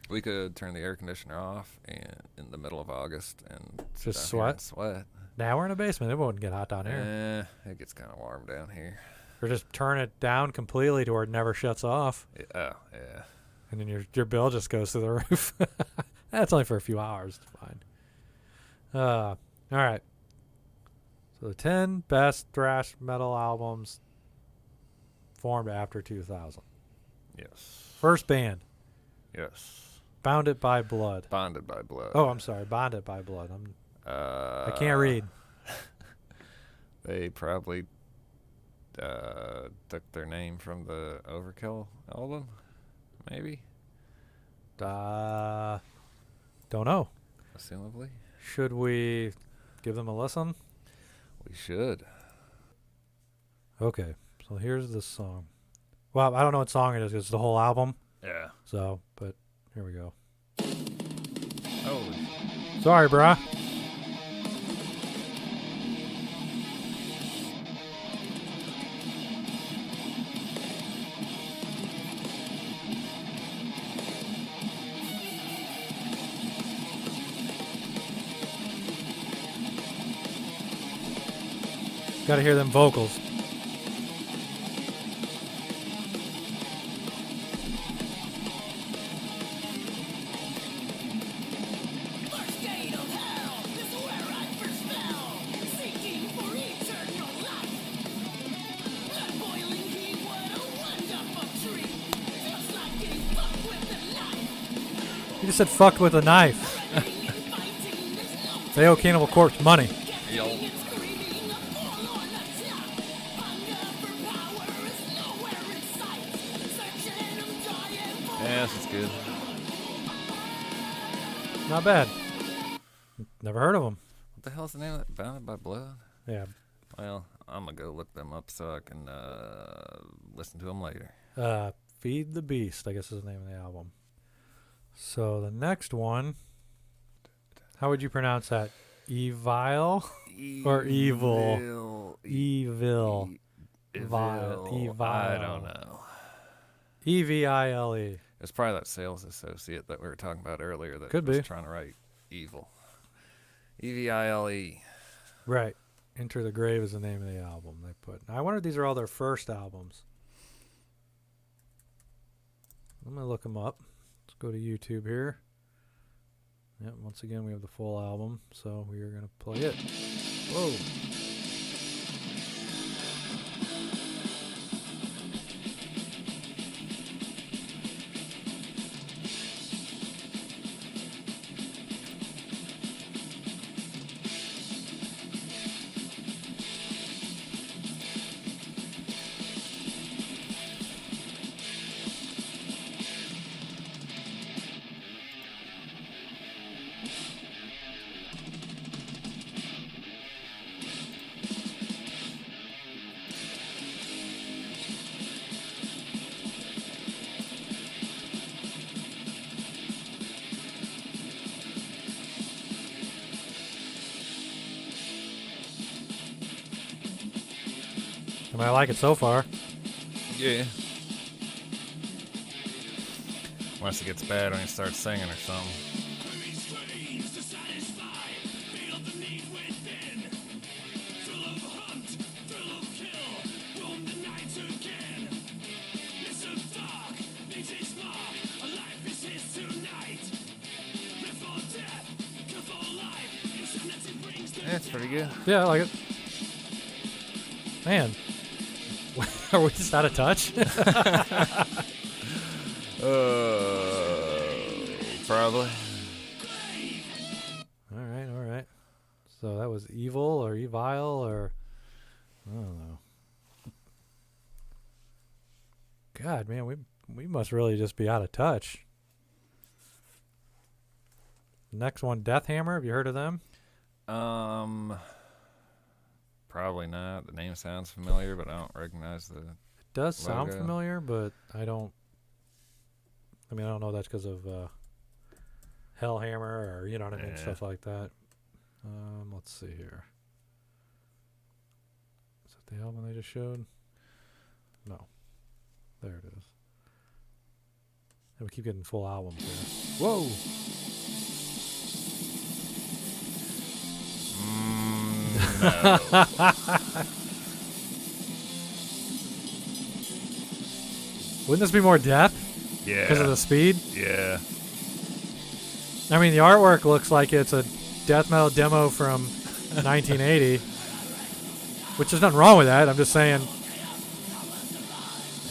We could turn the air conditioner off in the middle of August and sit Just down here and sweat? sweat. Now we're in a basement. It won't get hot down here. It gets kind of warm down here. Or just turn it down completely to where it never shuts off, Oh, yeah. and then your bill just goes to the roof. That's only for a few hours. It's fine. All right. So the 10 best thrash metal albums formed after 2000. Yes. First band, Yes. Bounded by Blood. Bonded by blood. Oh, I'm sorry, Bonded by Blood. I can't read. They probably took their name from the Overkill album, maybe. Don't know. Assumably. Should we give them a listen? We should. Okay, so here's the song. Well, I don't know what song it is. It's the whole album. Yeah. So, but here we go. Holy. Sorry, brah. Got to hear them vocals. You just said fucked with a knife. They owe Cannibal Corpse money. Yeah, this is good. Not bad. Never heard of them. What the hell's the name of that? Bounded by Blood? Yeah. Well, I'm going to go look them up so I can listen to them later. Feed the Beast, I guess is the name of the album. So the next one, how would you pronounce that? Evil or evil? Evil. Evil. I don't know. Evile. It's probably that sales associate that we were talking about earlier that Could was be trying to write evil. Evile. Right. Enter the Grave is the name of the album they put. I wonder if these are all their first albums. I'm going to look them up. Let's go to YouTube here. Yep, once again, we have the full album, so we are going to play it. Whoa. I mean, I like it so far. Yeah. Unless it gets bad when he starts singing or something. Yeah, it's pretty good. Yeah, I like it. Man, are we just out of touch? Probably. All right. So that was evil or evile or I don't know. God, man, we must really just be out of touch. Next one, Death Hammer. Have you heard of them? Probably not. The name sounds familiar, but I don't recognize the. It does sound logo. familiar, but I don't know that's because of Hellhammer or, you know what I mean, Yeah. stuff like that. Let's see here. Is that the album they just showed? No. There it is. And we keep getting full albums here. Whoa! No. Wouldn't this be more death Yeah. because of the speed? Yeah. I mean, the artwork looks like it's a death metal demo from 1980, which there's nothing wrong with that. I'm just saying.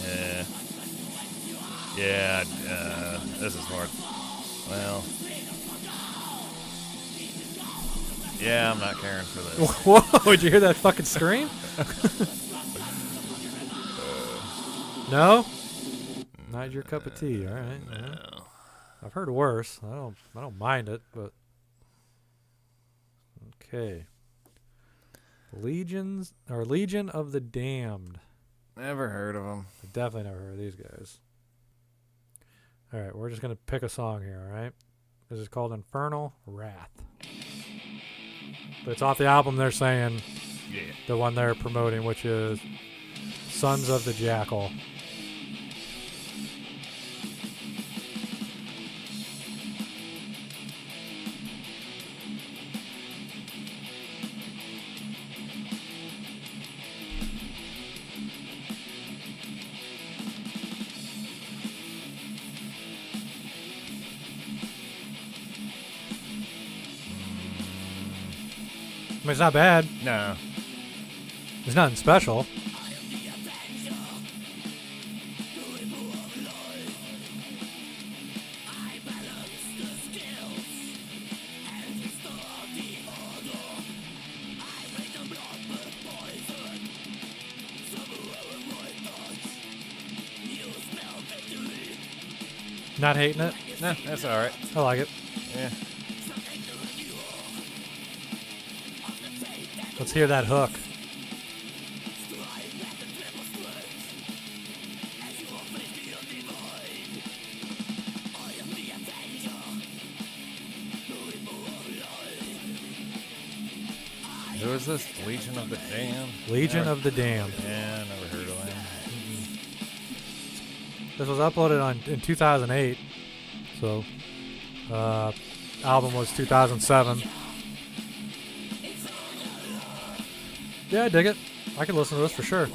Yeah. Yeah. This is more. Well. Yeah, I'm not caring for this. Whoa! Did you hear that fucking scream? No? Not your cup of tea. All right. No. Well, I've heard worse. I don't mind it, but okay. Legion of the Damned. Never heard of them. I definitely never heard of these guys. All right, we're just gonna pick a song here. All right, this is called Infernal Wrath. But it's off the album they're saying, Yeah. the one they're promoting, which is Sons of the Jackal. I mean, it's not bad. No. It's nothing special. Not hating it. No, that's all right. I like it. Yeah. Let's hear that hook. Who is this? Legion of the Damned? Legion of the Damned. Yeah, never heard of them. This was uploaded in 2008. So, album was 2007. Yeah, I dig it. I can listen to this for sure.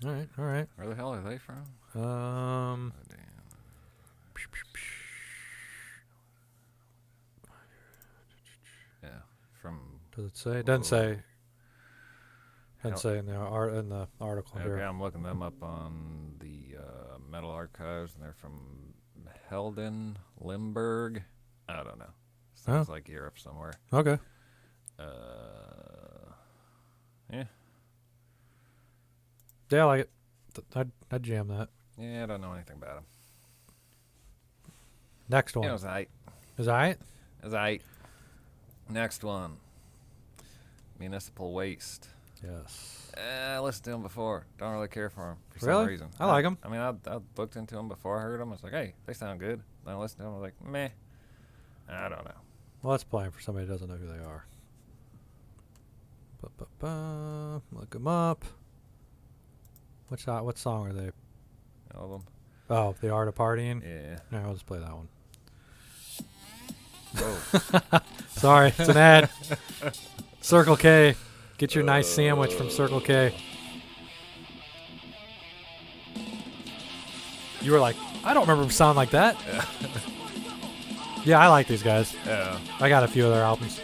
All right. Where the hell are they from? Um, Oh, damn. Yeah, from. does it say? It doesn't say. Hell- Doesn't say in the article Okay, here. I'm looking them up on the Metal Archives, and they're from Helden, Limburg. I don't know. Sounds like Europe somewhere. Okay. Yeah. Yeah, I like it. I'd jam that. Yeah, I don't know anything about them. Next one. Yeah, it was aight. Is that right? It was aight. Next one. Municipal Waste. Yes. I listened to them before. Don't really care for them for Really? some reason. I like 'em. I mean, I looked into them before I heard them. I was like, hey, they sound good. Then I listened to them. I was like, meh. I don't know. Well, let's play 'em for somebody who doesn't know who they are. Look them up. What song are they? All of them. Oh, The Art of Partying? Yeah. No, I'll just play that one. Whoa. Sorry, it's an ad. Circle K. Get your nice sandwich from Circle K. You were like, I don't remember them sound like that. Yeah, I like these guys. Yeah. I got a few of their albums.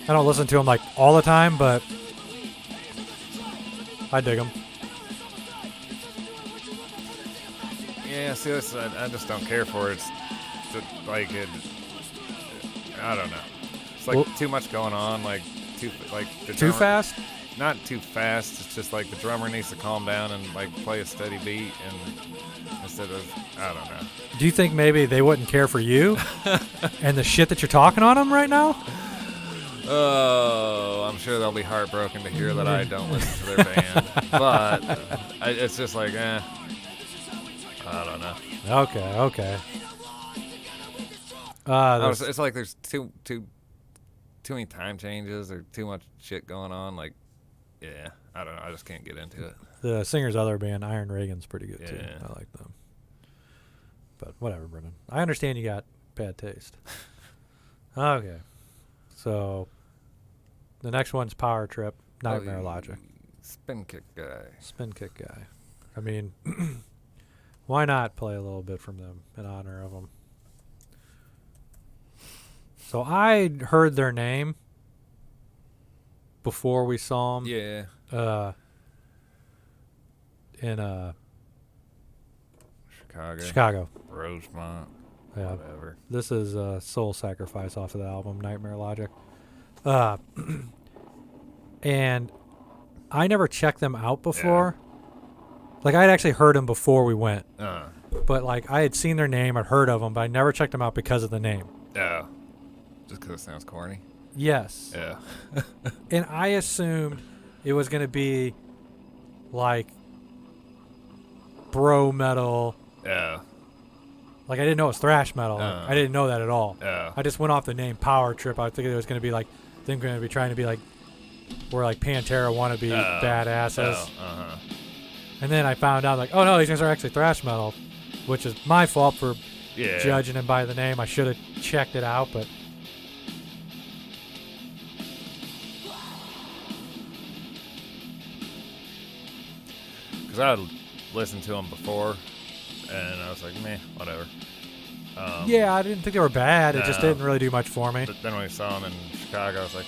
I don't listen to them like all the time, but I dig them. Yeah, see, this, I just don't care for it. It's like it. I don't know. It's like Well- too much going on. Like the Too drummer- fast? Not too fast. It's just like the drummer needs to calm down and like play a steady beat, and instead of I don't know. Do you think maybe they wouldn't care for you and the shit that you're talking on them right now? Oh, I'm sure they'll be heartbroken to hear that I don't listen to their band. But it's just like, I don't know. Okay. It's like there's too many time changes or too much shit going on. Like, yeah, I don't know. I just can't get into it. The singer's other band, Iron Reagan's pretty good too. Yeah. I like them. But whatever, Brennan. I understand you got bad taste. Okay. So the next one's Power Trip, Nightmare Logic. Spin kick guy. Spin kick guy. I mean, why not play a little bit from them in honor of them? So I heard their name before we saw them. Yeah. In Chicago. Rosemont. Yeah. Whatever. This is Soul Sacrifice off of the album Nightmare Logic. And I never checked them out before. Yeah. Like, I'd actually heard them before we went. But, like, I had seen their name, I'd heard of them, but I never checked them out because of the name. Yeah. Just because it sounds corny? Yes. Yeah. And I assumed it was going to be, like, bro metal. Yeah. Like, I didn't know it was thrash metal. I didn't know that at all. Yeah. I just went off the name Power Trip. I was thinking it was going to be, like, they're going to be trying to be, like, where, like, Pantera want to be badasses. And then I found out, like, oh, no, these guys are actually thrash metal, which is my fault for judging them by the name. I should have checked it out, but... Because I had listened to them before, and I was like, meh, whatever. Yeah, I didn't think they were bad. It just didn't really do much for me. But then when we saw them in Chicago, I was like,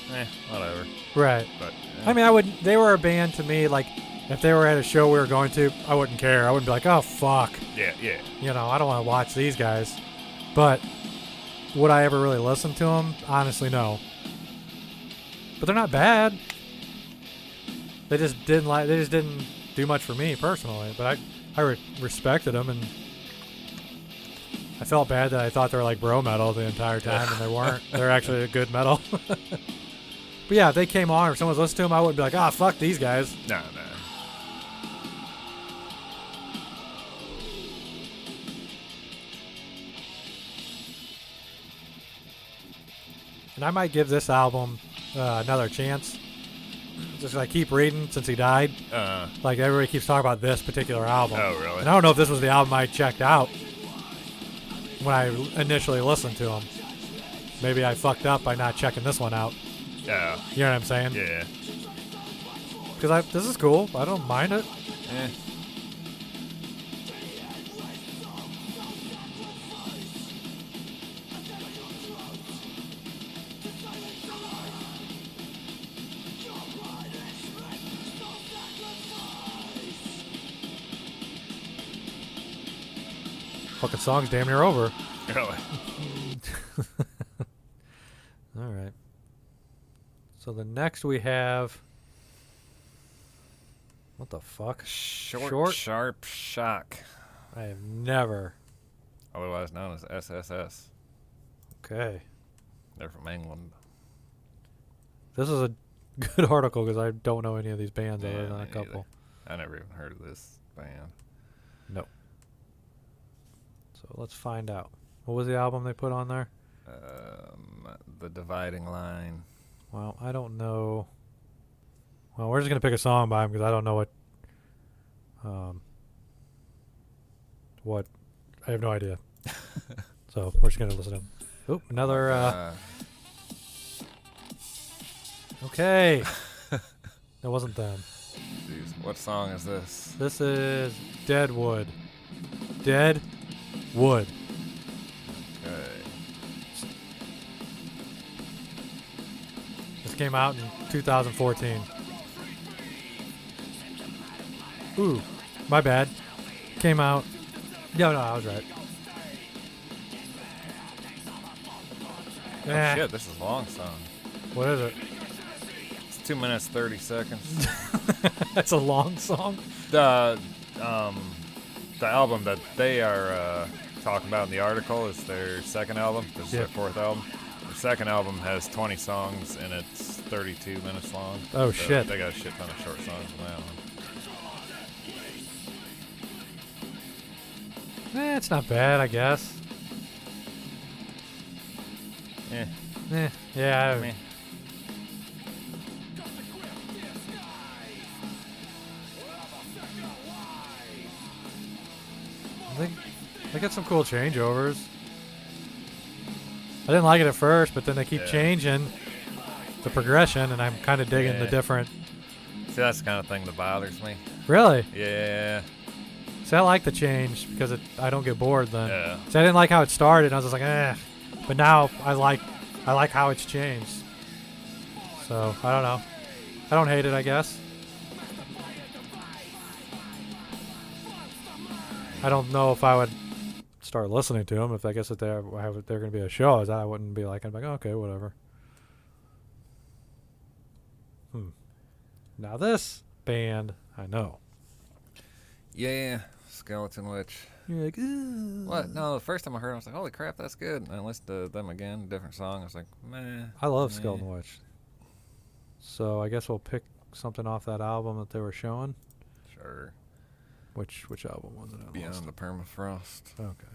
whatever. Right. But I mean, they were a band to me, like, if they were at a show we were going to, I wouldn't care. I wouldn't be like, oh, fuck. Yeah. You know, I don't want to watch these guys. But would I ever really listen to them? Honestly, no. But they're not bad. They just didn't do much for me personally. But I respected them, and I felt bad that I thought they were like bro metal the entire time, and they weren't. They're actually a good metal. But yeah, if they came on or someone's listening to them, I wouldn't be like, fuck these guys. No. And I might give this album another chance. Just like keep reading since he died. Like everybody keeps talking about this particular album. Oh, really? And I don't know if this was the album I checked out when I initially listened to him. Maybe I fucked up by not checking this one out. Yeah. You know what I'm saying? Yeah. Because this is cool. I don't mind it. Fucking song's damn near over. Really? All right. So the next we have... What the fuck? Short Sharp Shock. I have never... Otherwise known as SSS. Okay. They're from England. This is a good article because I don't know any of these bands other than a couple. I never even heard of this band. No. So let's find out. What was the album they put on there? The Dividing Line. Well, I don't know. Well, we're just going to pick a song by them because I don't know what. I have no idea. So we're just going to listen to them. Oop, another. Okay. That wasn't them. Jeez, what song is this? This is Deadwood. Dead Wood. Okay. This came out in 2014. Ooh, my bad. Came out. No, I was right. Oh shit, this is a long song. What is it? It's 2 minutes 30 seconds. That's a long song. The album that they are talking about in the article is their second album. This is their fourth album. second album has 20 songs and it's 32 minutes long. Oh, So shit. They got a shit ton of short songs on that one. It's not bad, I guess. Yeah. Meh. They got some cool changeovers. I didn't like it at first, but then they keep changing the progression, and I'm kind of digging the different. See, that's the kind of thing that bothers me. Really? Yeah. See, I like the change because I don't get bored then. Yeah. See, I didn't like how it started. I was just like, eh. But now I like how it's changed. So I don't know. I don't hate it, I guess. I don't know if I would start listening to them. If I guess if they're going to be a show, I wouldn't be like, I'm like, okay, whatever. Now this band, I know. Yeah. Skeleton Witch. You're like, ooh. What? No, the first time I heard it, I was like, holy crap, that's good. And I listened to them again, different song. I was like, meh. I love meh. Skeleton Witch. So I guess we'll pick something off that album that they were showing. Sure. Which album was it? Beyond the Permafrost. Okay.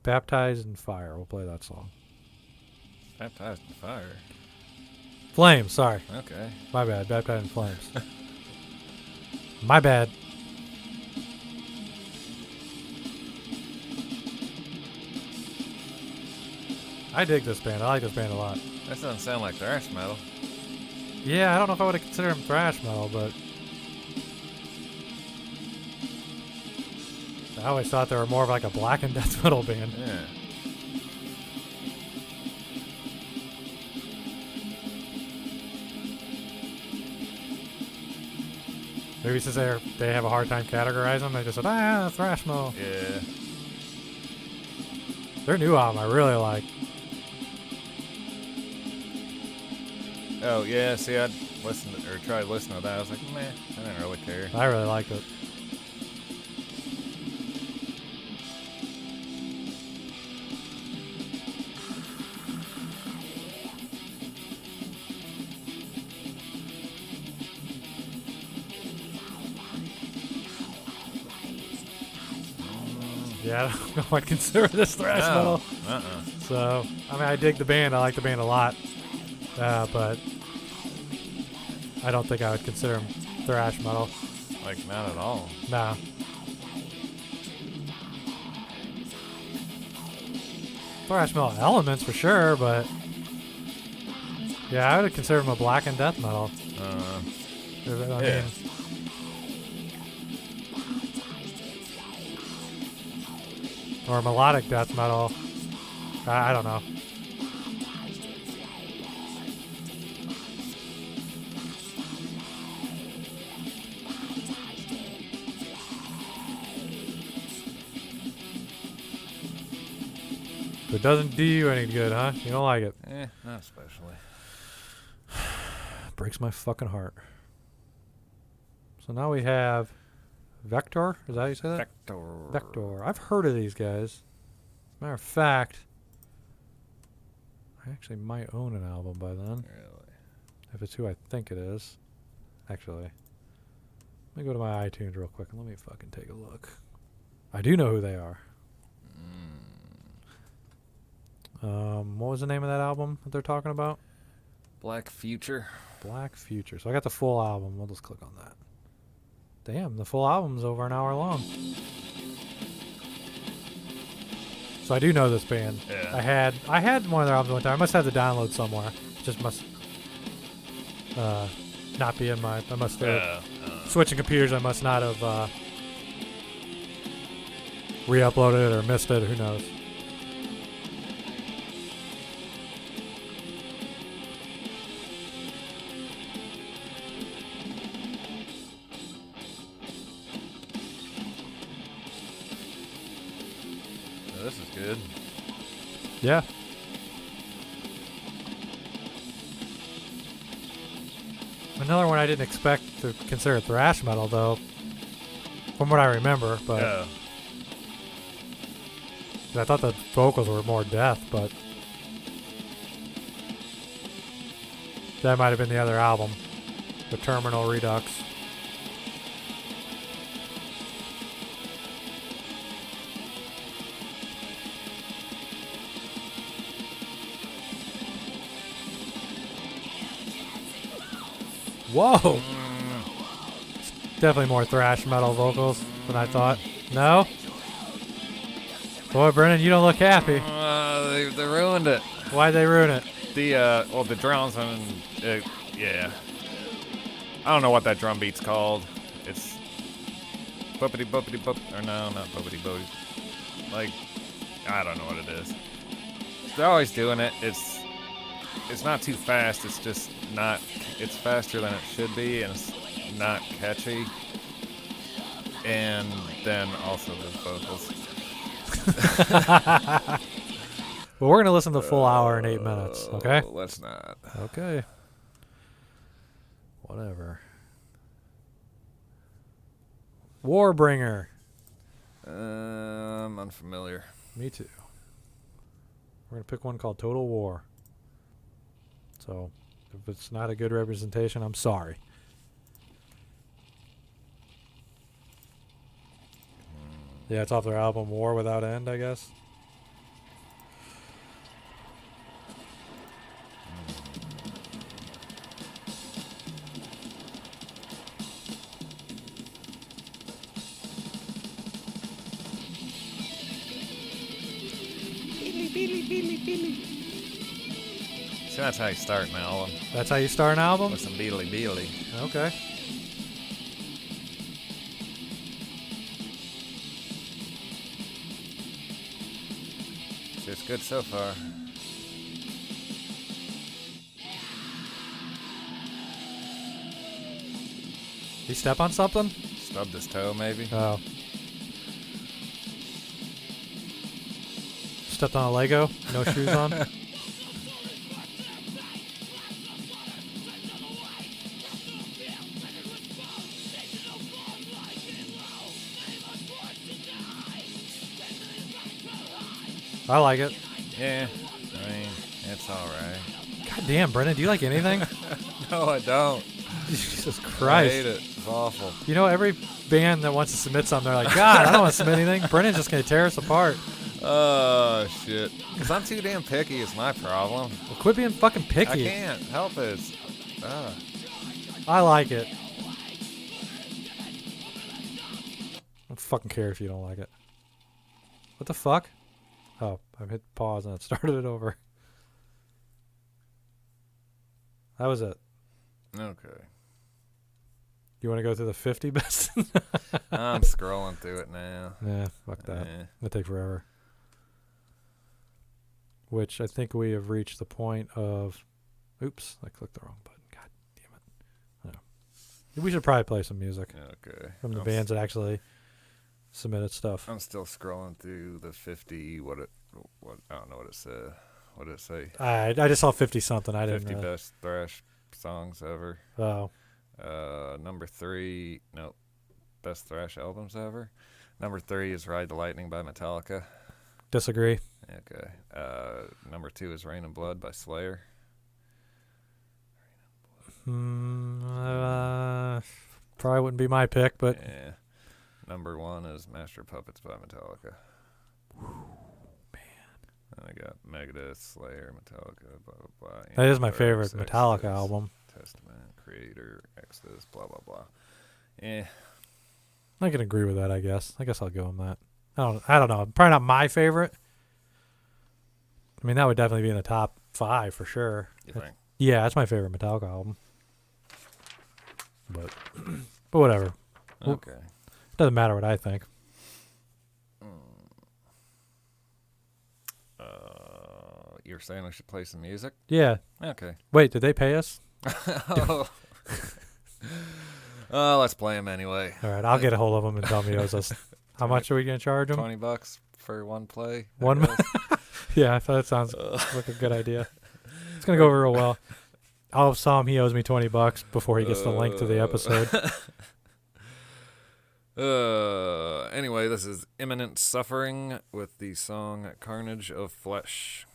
Baptized in Fire. We'll play that song. Baptized in Fire. Flames, sorry. Okay. My bad. Baptized in Flames. My bad. I dig this band. I like this band a lot. That doesn't sound like thrash metal. Yeah, I don't know if I would have considered them thrash metal, but I always thought they were more of like a black and death metal band. Yeah. Maybe since they have a hard time categorizing them, they just said, thrash metal. Yeah. Their new album I really like. Oh, yeah. See, I'd tried listening to that. I was like, meh, I didn't really care. I really liked it. Yeah, I don't know if I'd consider this thrash metal. So, I mean, I dig the band. I like the band a lot. But I don't think I would consider them thrash metal. Like, not at all. Nah. Thrash metal elements for sure, but yeah, I would consider them a black and death metal. I mean, or melodic death metal. I don't know. It doesn't do you any good, huh? You don't like it. Not especially. Breaks my fucking heart. So now we have Vector. Is that how you say that? Vector. I've heard of these guys. As a matter of fact, I actually might own an album by then. Really? If it's who I think it is. Actually, let me go to my iTunes real quick and let me fucking take a look. I do know who they are. What was the name of that album that they're talking about? Black Future. Black Future. So I got the full album. We'll just click on that. Damn, the full album's over an hour long. So I do know this band. Yeah. I had one of their albums one time. I must have the download somewhere. Just must not be in my. I must have switching computers. I must not have re-uploaded it or missed it. Who knows? This is good. Yeah. Another one I didn't expect to consider thrash metal, though, from what I remember. But I thought the vocals were more death, but that might have been the other album, the Terminal Redux. Whoa! It's definitely more thrash metal vocals than I thought. No? Boy, Brennan, you don't look happy. They ruined it. Why'd they ruin it? The drums and yeah. I don't know what that drum beat's called. It's buppity buppity bup, or no, not buppity buppity. Like, I don't know what it is. They're always doing it. It's not too fast. It's just not. It's faster than it should be, and it's not catchy. And then also the vocals. Well, we're going to listen to the full hour and 8 minutes, okay? Let's not. Okay. Whatever. Warbringer. I'm unfamiliar. Me too. We're going to pick one called Total War. So, if it's not a good representation, I'm sorry. Yeah, it's off their album War Without End, I guess. So that's how you start an album. That's how you start an album? With some beatly beatly. Okay. It's good so far. He step on something? Stubbed his toe, maybe. Oh. Stepped on a Lego? No shoes on? I like it. Yeah, I mean, it's alright. God damn, Brennan, do you like anything? No, I don't. Jesus I Christ. hate it. It's awful. You know, every band that wants to submit something, they're like, God, I don't want to submit anything. Brennan's just going to tear us apart. Oh, shit. Because I'm too damn picky is my problem. Well, quit being fucking picky. I can't help it. I like it. I don't fucking care if you don't like it. What the fuck? Oh, I hit pause and it started it over. That was it. Okay. You want to go through the 50 best? I'm scrolling through it now. Nah, fuck that. Eh. It'll take forever. Which I think we have reached the point of... Oops, I clicked the wrong button. God damn it. No. We should probably play some music Okay. from the bands that actually submitted stuff. I'm still scrolling through the 50. What I don't know what it said. What did it say? I just saw 50 something. I didn't 50 know. best thrash songs ever. Oh. Number 3, no, best thrash albums ever. Number 3 is Ride the Lightning by Metallica. Disagree. Okay. Number 2 is Rain and Blood by Slayer. Probably wouldn't be my pick, but Yeah. Number 1 is Master of Puppets by Metallica. And I got Megadeth, Slayer, Metallica, blah, blah, blah. that is my Anthrax, favorite Metallica Exodus, album. Testament, Creator, Exodus, blah, blah, blah. Yeah. I can agree with that, I guess. I guess I'll go on that. I don't know. Probably not my favorite. I mean, that would definitely be in the top 5 for sure. You think? Yeah, that's my favorite Metallica album. But whatever. Okay. Doesn't matter what I think. You're saying we should play some music? Yeah. Okay. Wait, did they pay us? Oh. Let's play them anyway. All right, I'll get a hold of them and tell them he owes us. How much are we going to charge him? $20 for one play. One. Yeah, I thought that sounds like a good idea. It's going to go over real well. I'll tell him he owes me $20 before he gets the link to the episode. Anyway, this is Imminent Suffering with the song Carnage of Flesh.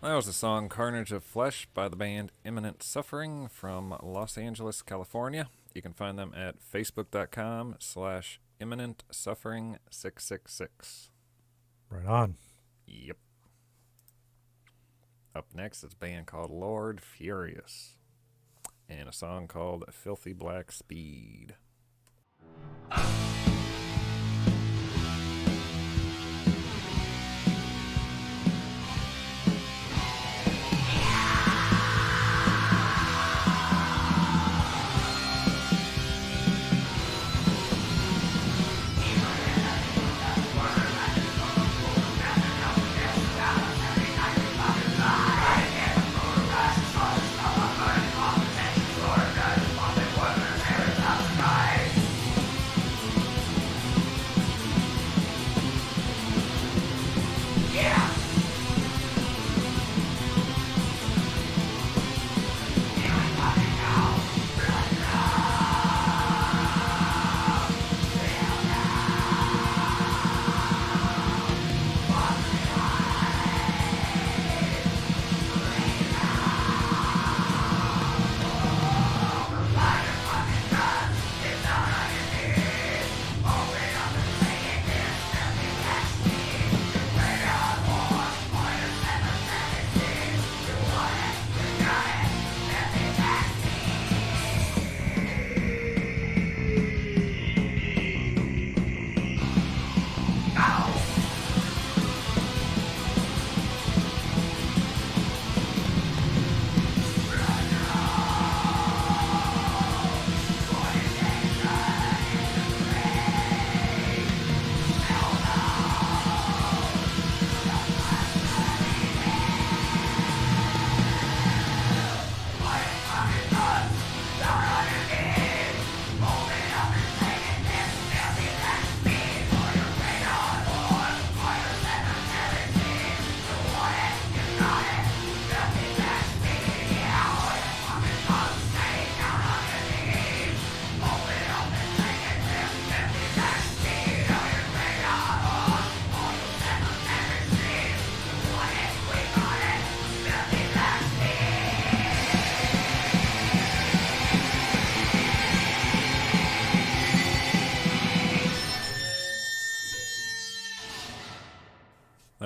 That was the song Carnage of Flesh by the band Imminent Suffering from Los Angeles, California. You can find them at facebook.com/Imminent Suffering 666. Right on. Yep. Up next is a band called Lord Furious and a song called Filthy Black Speed.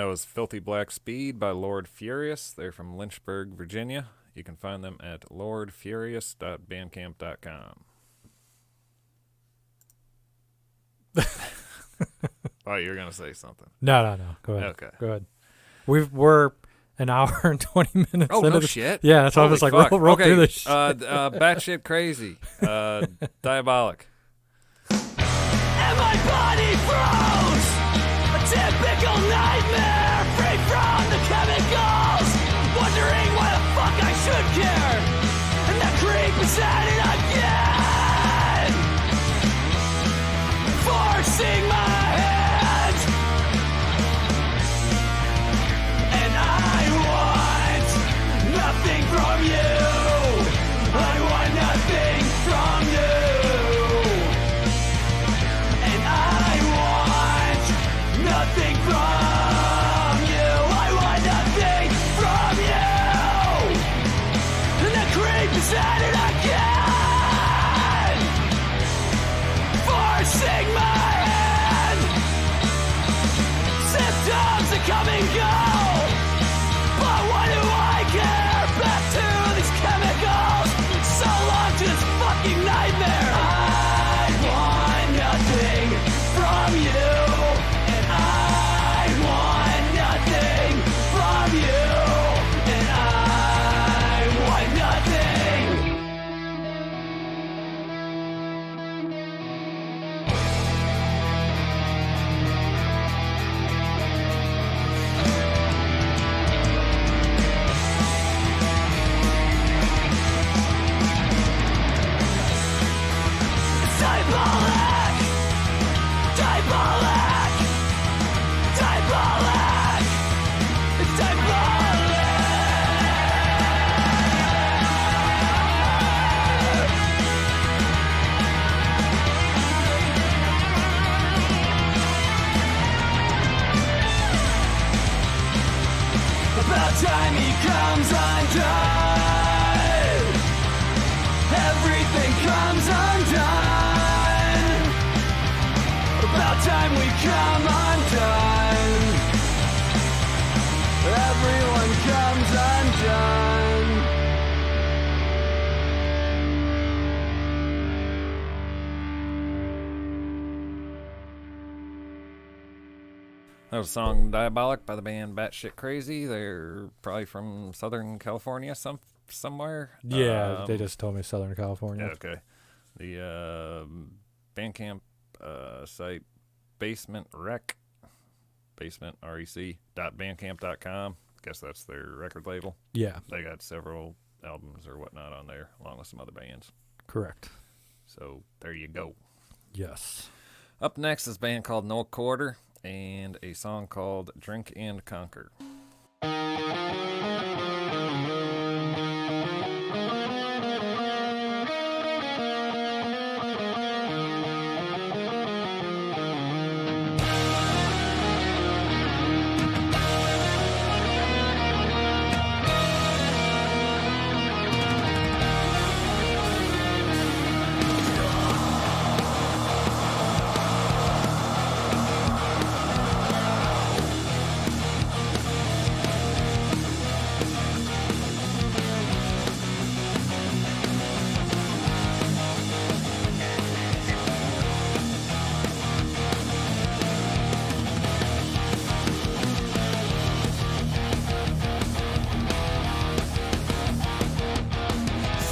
That was Filthy Black Speed by Lord Furious. They're from Lynchburg, Virginia. You can find them at lordfurious.bandcamp.com. Oh, you're going to say something. No. Go ahead. Okay. Go ahead. We're an hour and 20 minutes. Oh, into no the shit. Yeah, that's why I was like, Fuck. roll Okay, through this shit. Batshit Crazy. Diabolic. And my body froze. A typical nightmare, free from the chemicals. Wondering why the fuck I should care. And that creep is at it again. Forcing my hand. And I want nothing from you. I want nothing from you. And I want nothing from you. I want nothing from you. And the creep is at it again. Forcing my hand. Symptoms that come and go. But why do I care? Back to these chemicals. So long to this fucking nightmare. I want nothing from you. And I want nothing from you. And I want nothing. Diabolic! Diabolic! Diabolic! It's diabolic! About time he comes undone. Everything comes undone. About time we come undone. Everyone comes undone. That was a song Diabolic by the band Batshit Crazy. They're probably from Southern California somewhere. Yeah, they just told me Southern California. Okay. The Bandcamp site Basement Rec, basementrec.bandcamp.com. Guess that's their record label. Yeah, They got several albums or whatnot on there, along with some other bands. correct. So there you go. Yes. Up next is a band called No Quarter and a song called Drink and Conquer.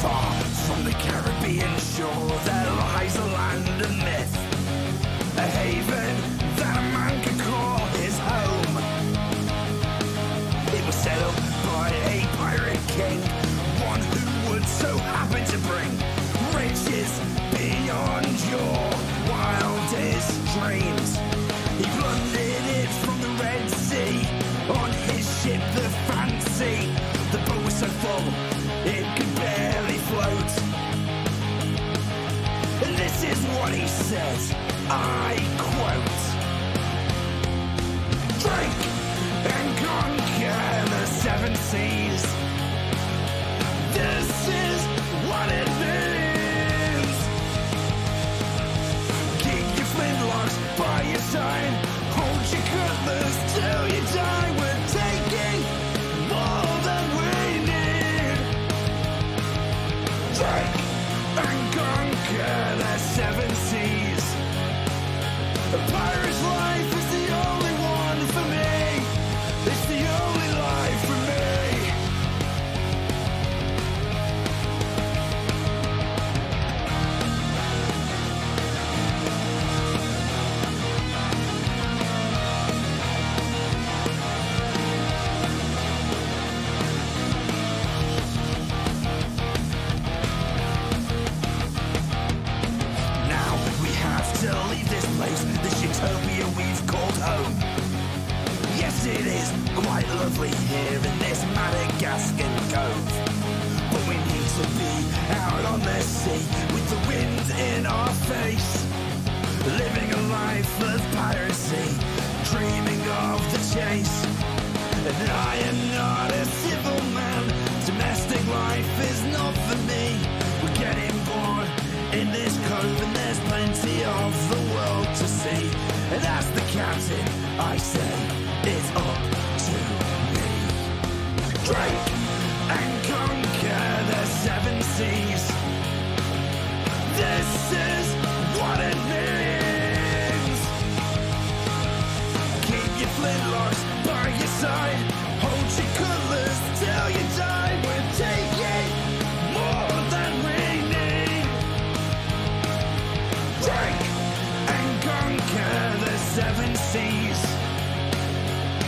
Far from the Caribbean shore, there lies a land of myth, a haven that a man could call his home. It was set up by a pirate king, one who would so happen to bring riches beyond your wildest dreams. He plundered it from the Red Sea on his ship, the Fancy. The boat was so full it could barely float. And this is what he says, I quote: drink and conquer the seven seas. This is what it means. Keep your flintlocks by your side, hold your cutlass till you die. Drink and conquer the seven seas. A pirate's life is the only one for me. It's the only life for me. Now we have to leave this place, this utopia we've called home. Yes, it is quite lovely here in this Madagascan cove. But we need to be out on the sea with the wind in our face, living a life of piracy, dreaming of the chase. And I am not a civil man, domestic life is not for me. We're getting bored in this cove and there's plenty of the world to see. And as the captain, I say, it's up to me. Drink and conquer the seven seas. This is what it means. Keep your flintlocks by your side. Hold your cutlass till you die. We're taking more than we need. Drink and conquer the seven seas.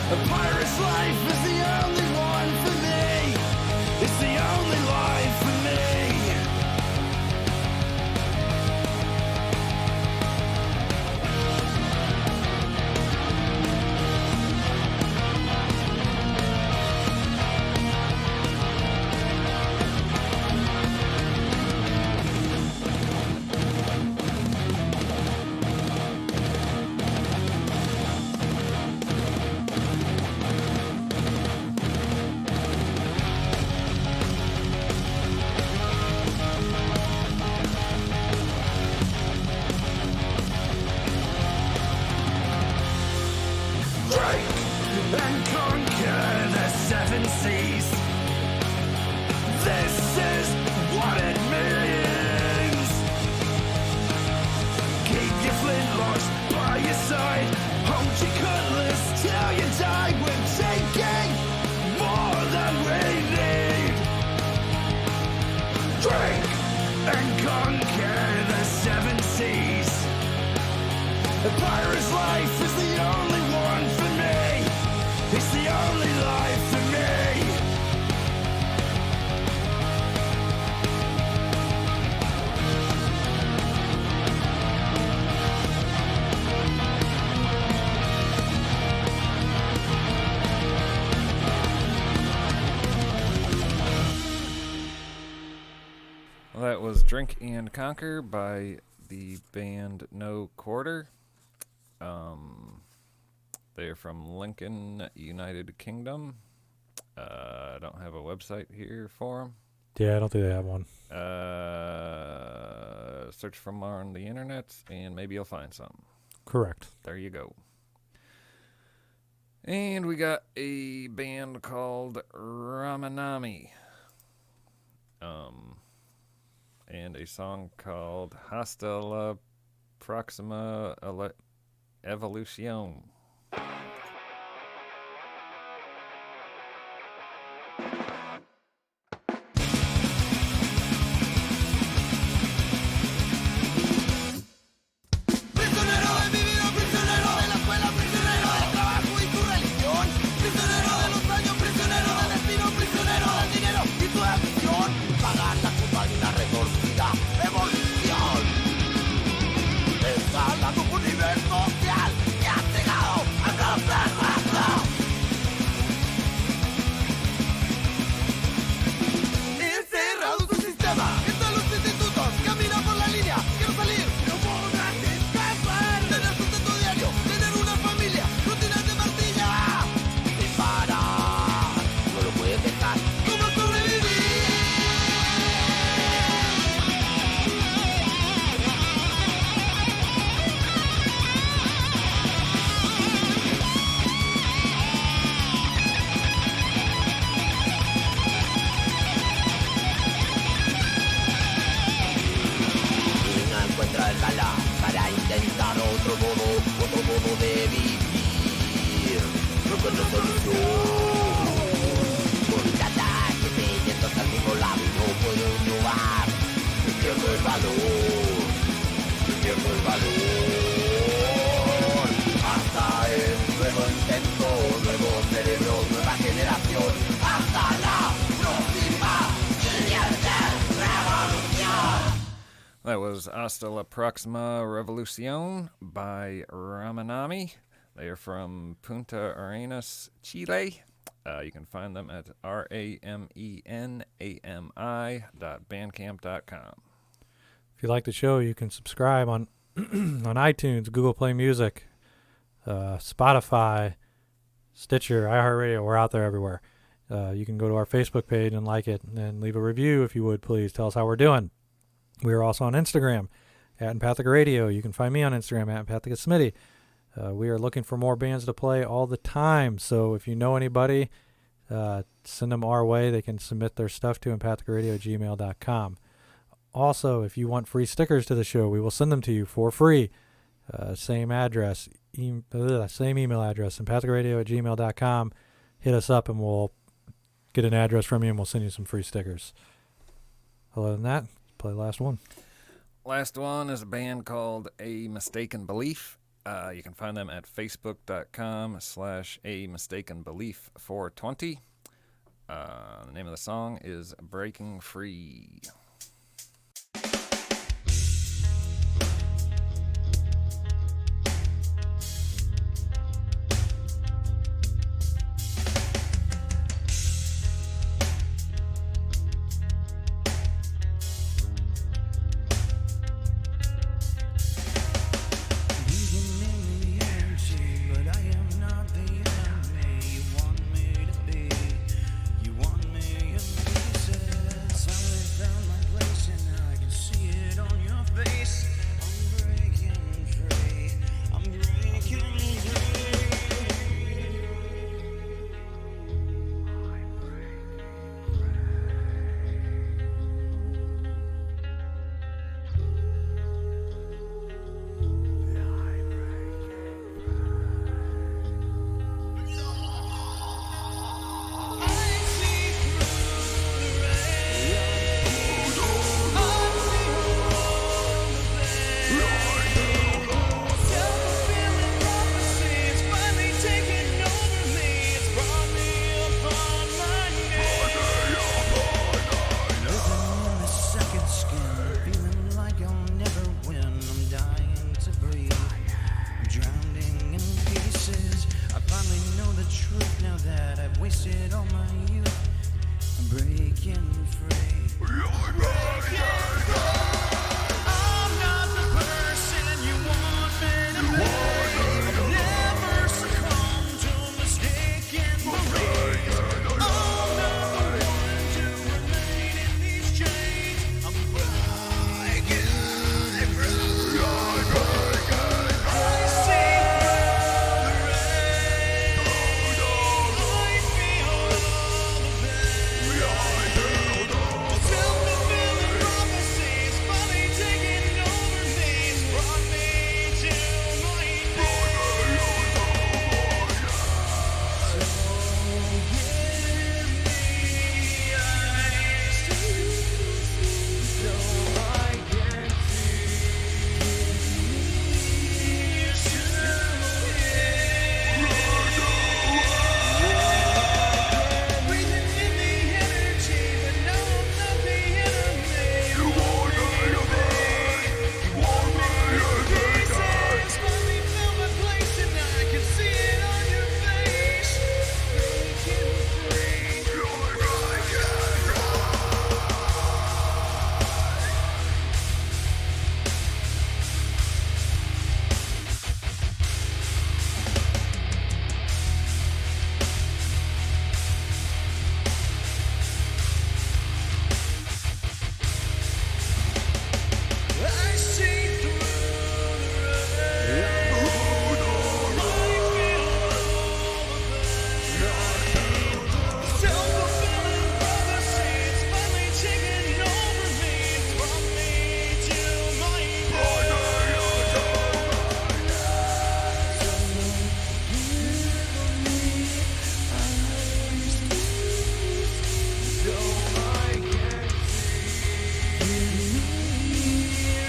A pirate's life is the only one for me. It's the only life for me. And conquer the seven seas. This is what it means. Keep your flintlocks by your side. Hold your cutlass till you die. We're taking more than we need. Drink and conquer the seven seas. A pirate's life is the only one for me. It's the only life for me. Well, that was Drink and Conquer by the band No Quarter. They're from Lincoln, United Kingdom. I don't have a website here for them. Yeah, I don't think they have one. Search for them on the internet, and maybe you'll find something. Correct. There you go. And we got a band called Ramanami. And a song called Hasta la Proxima Evolucion. Escalando por nivel social que has llegado a conocer. otro modo de vivir. No conozco solución. Por cada que me yendo hasta el mismo lado y no puedo innovar. Pierdo el valor. Pierdo el valor. Hasta el nuevo intento, nuevo cerebro, nueva generación. Hasta la próxima siguiente revolución. That was Hasta la Próxima Revolución by Ramanami. They are from Punta Arenas, Chile. You can find them at ramenami.bandcamp.com. If you like the show, you can subscribe on on iTunes, Google Play Music, Spotify, Stitcher, iHeartRadio. We're out there everywhere. You can go to our Facebook page and like it and leave a review if you would, please. Tell us how we're doing. We are also on Instagram at Empathic Radio. You can find me on Instagram at Empathic Smitty. We are looking for more bands to play all the time. So if you know anybody, send them our way. They can submit their stuff to empathicradio@gmail.com. Also, if you want free stickers to the show, we will send them to you for free. Same address, same email address, empathicradio@gmail.com. Hit us up and we'll get an address from you and we'll send you some free stickers. Other than that, let's play the last one. Last one is a band called A Mistaken Belief. You can find them at facebook.com/A Mistaken Belief 420. The name of the song is Breaking Free. Down my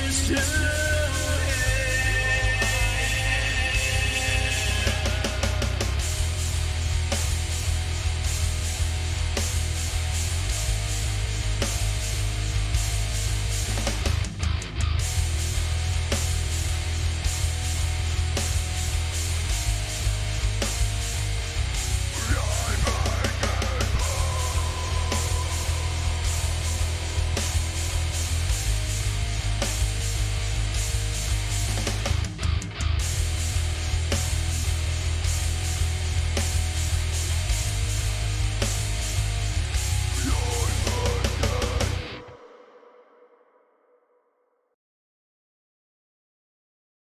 Here's to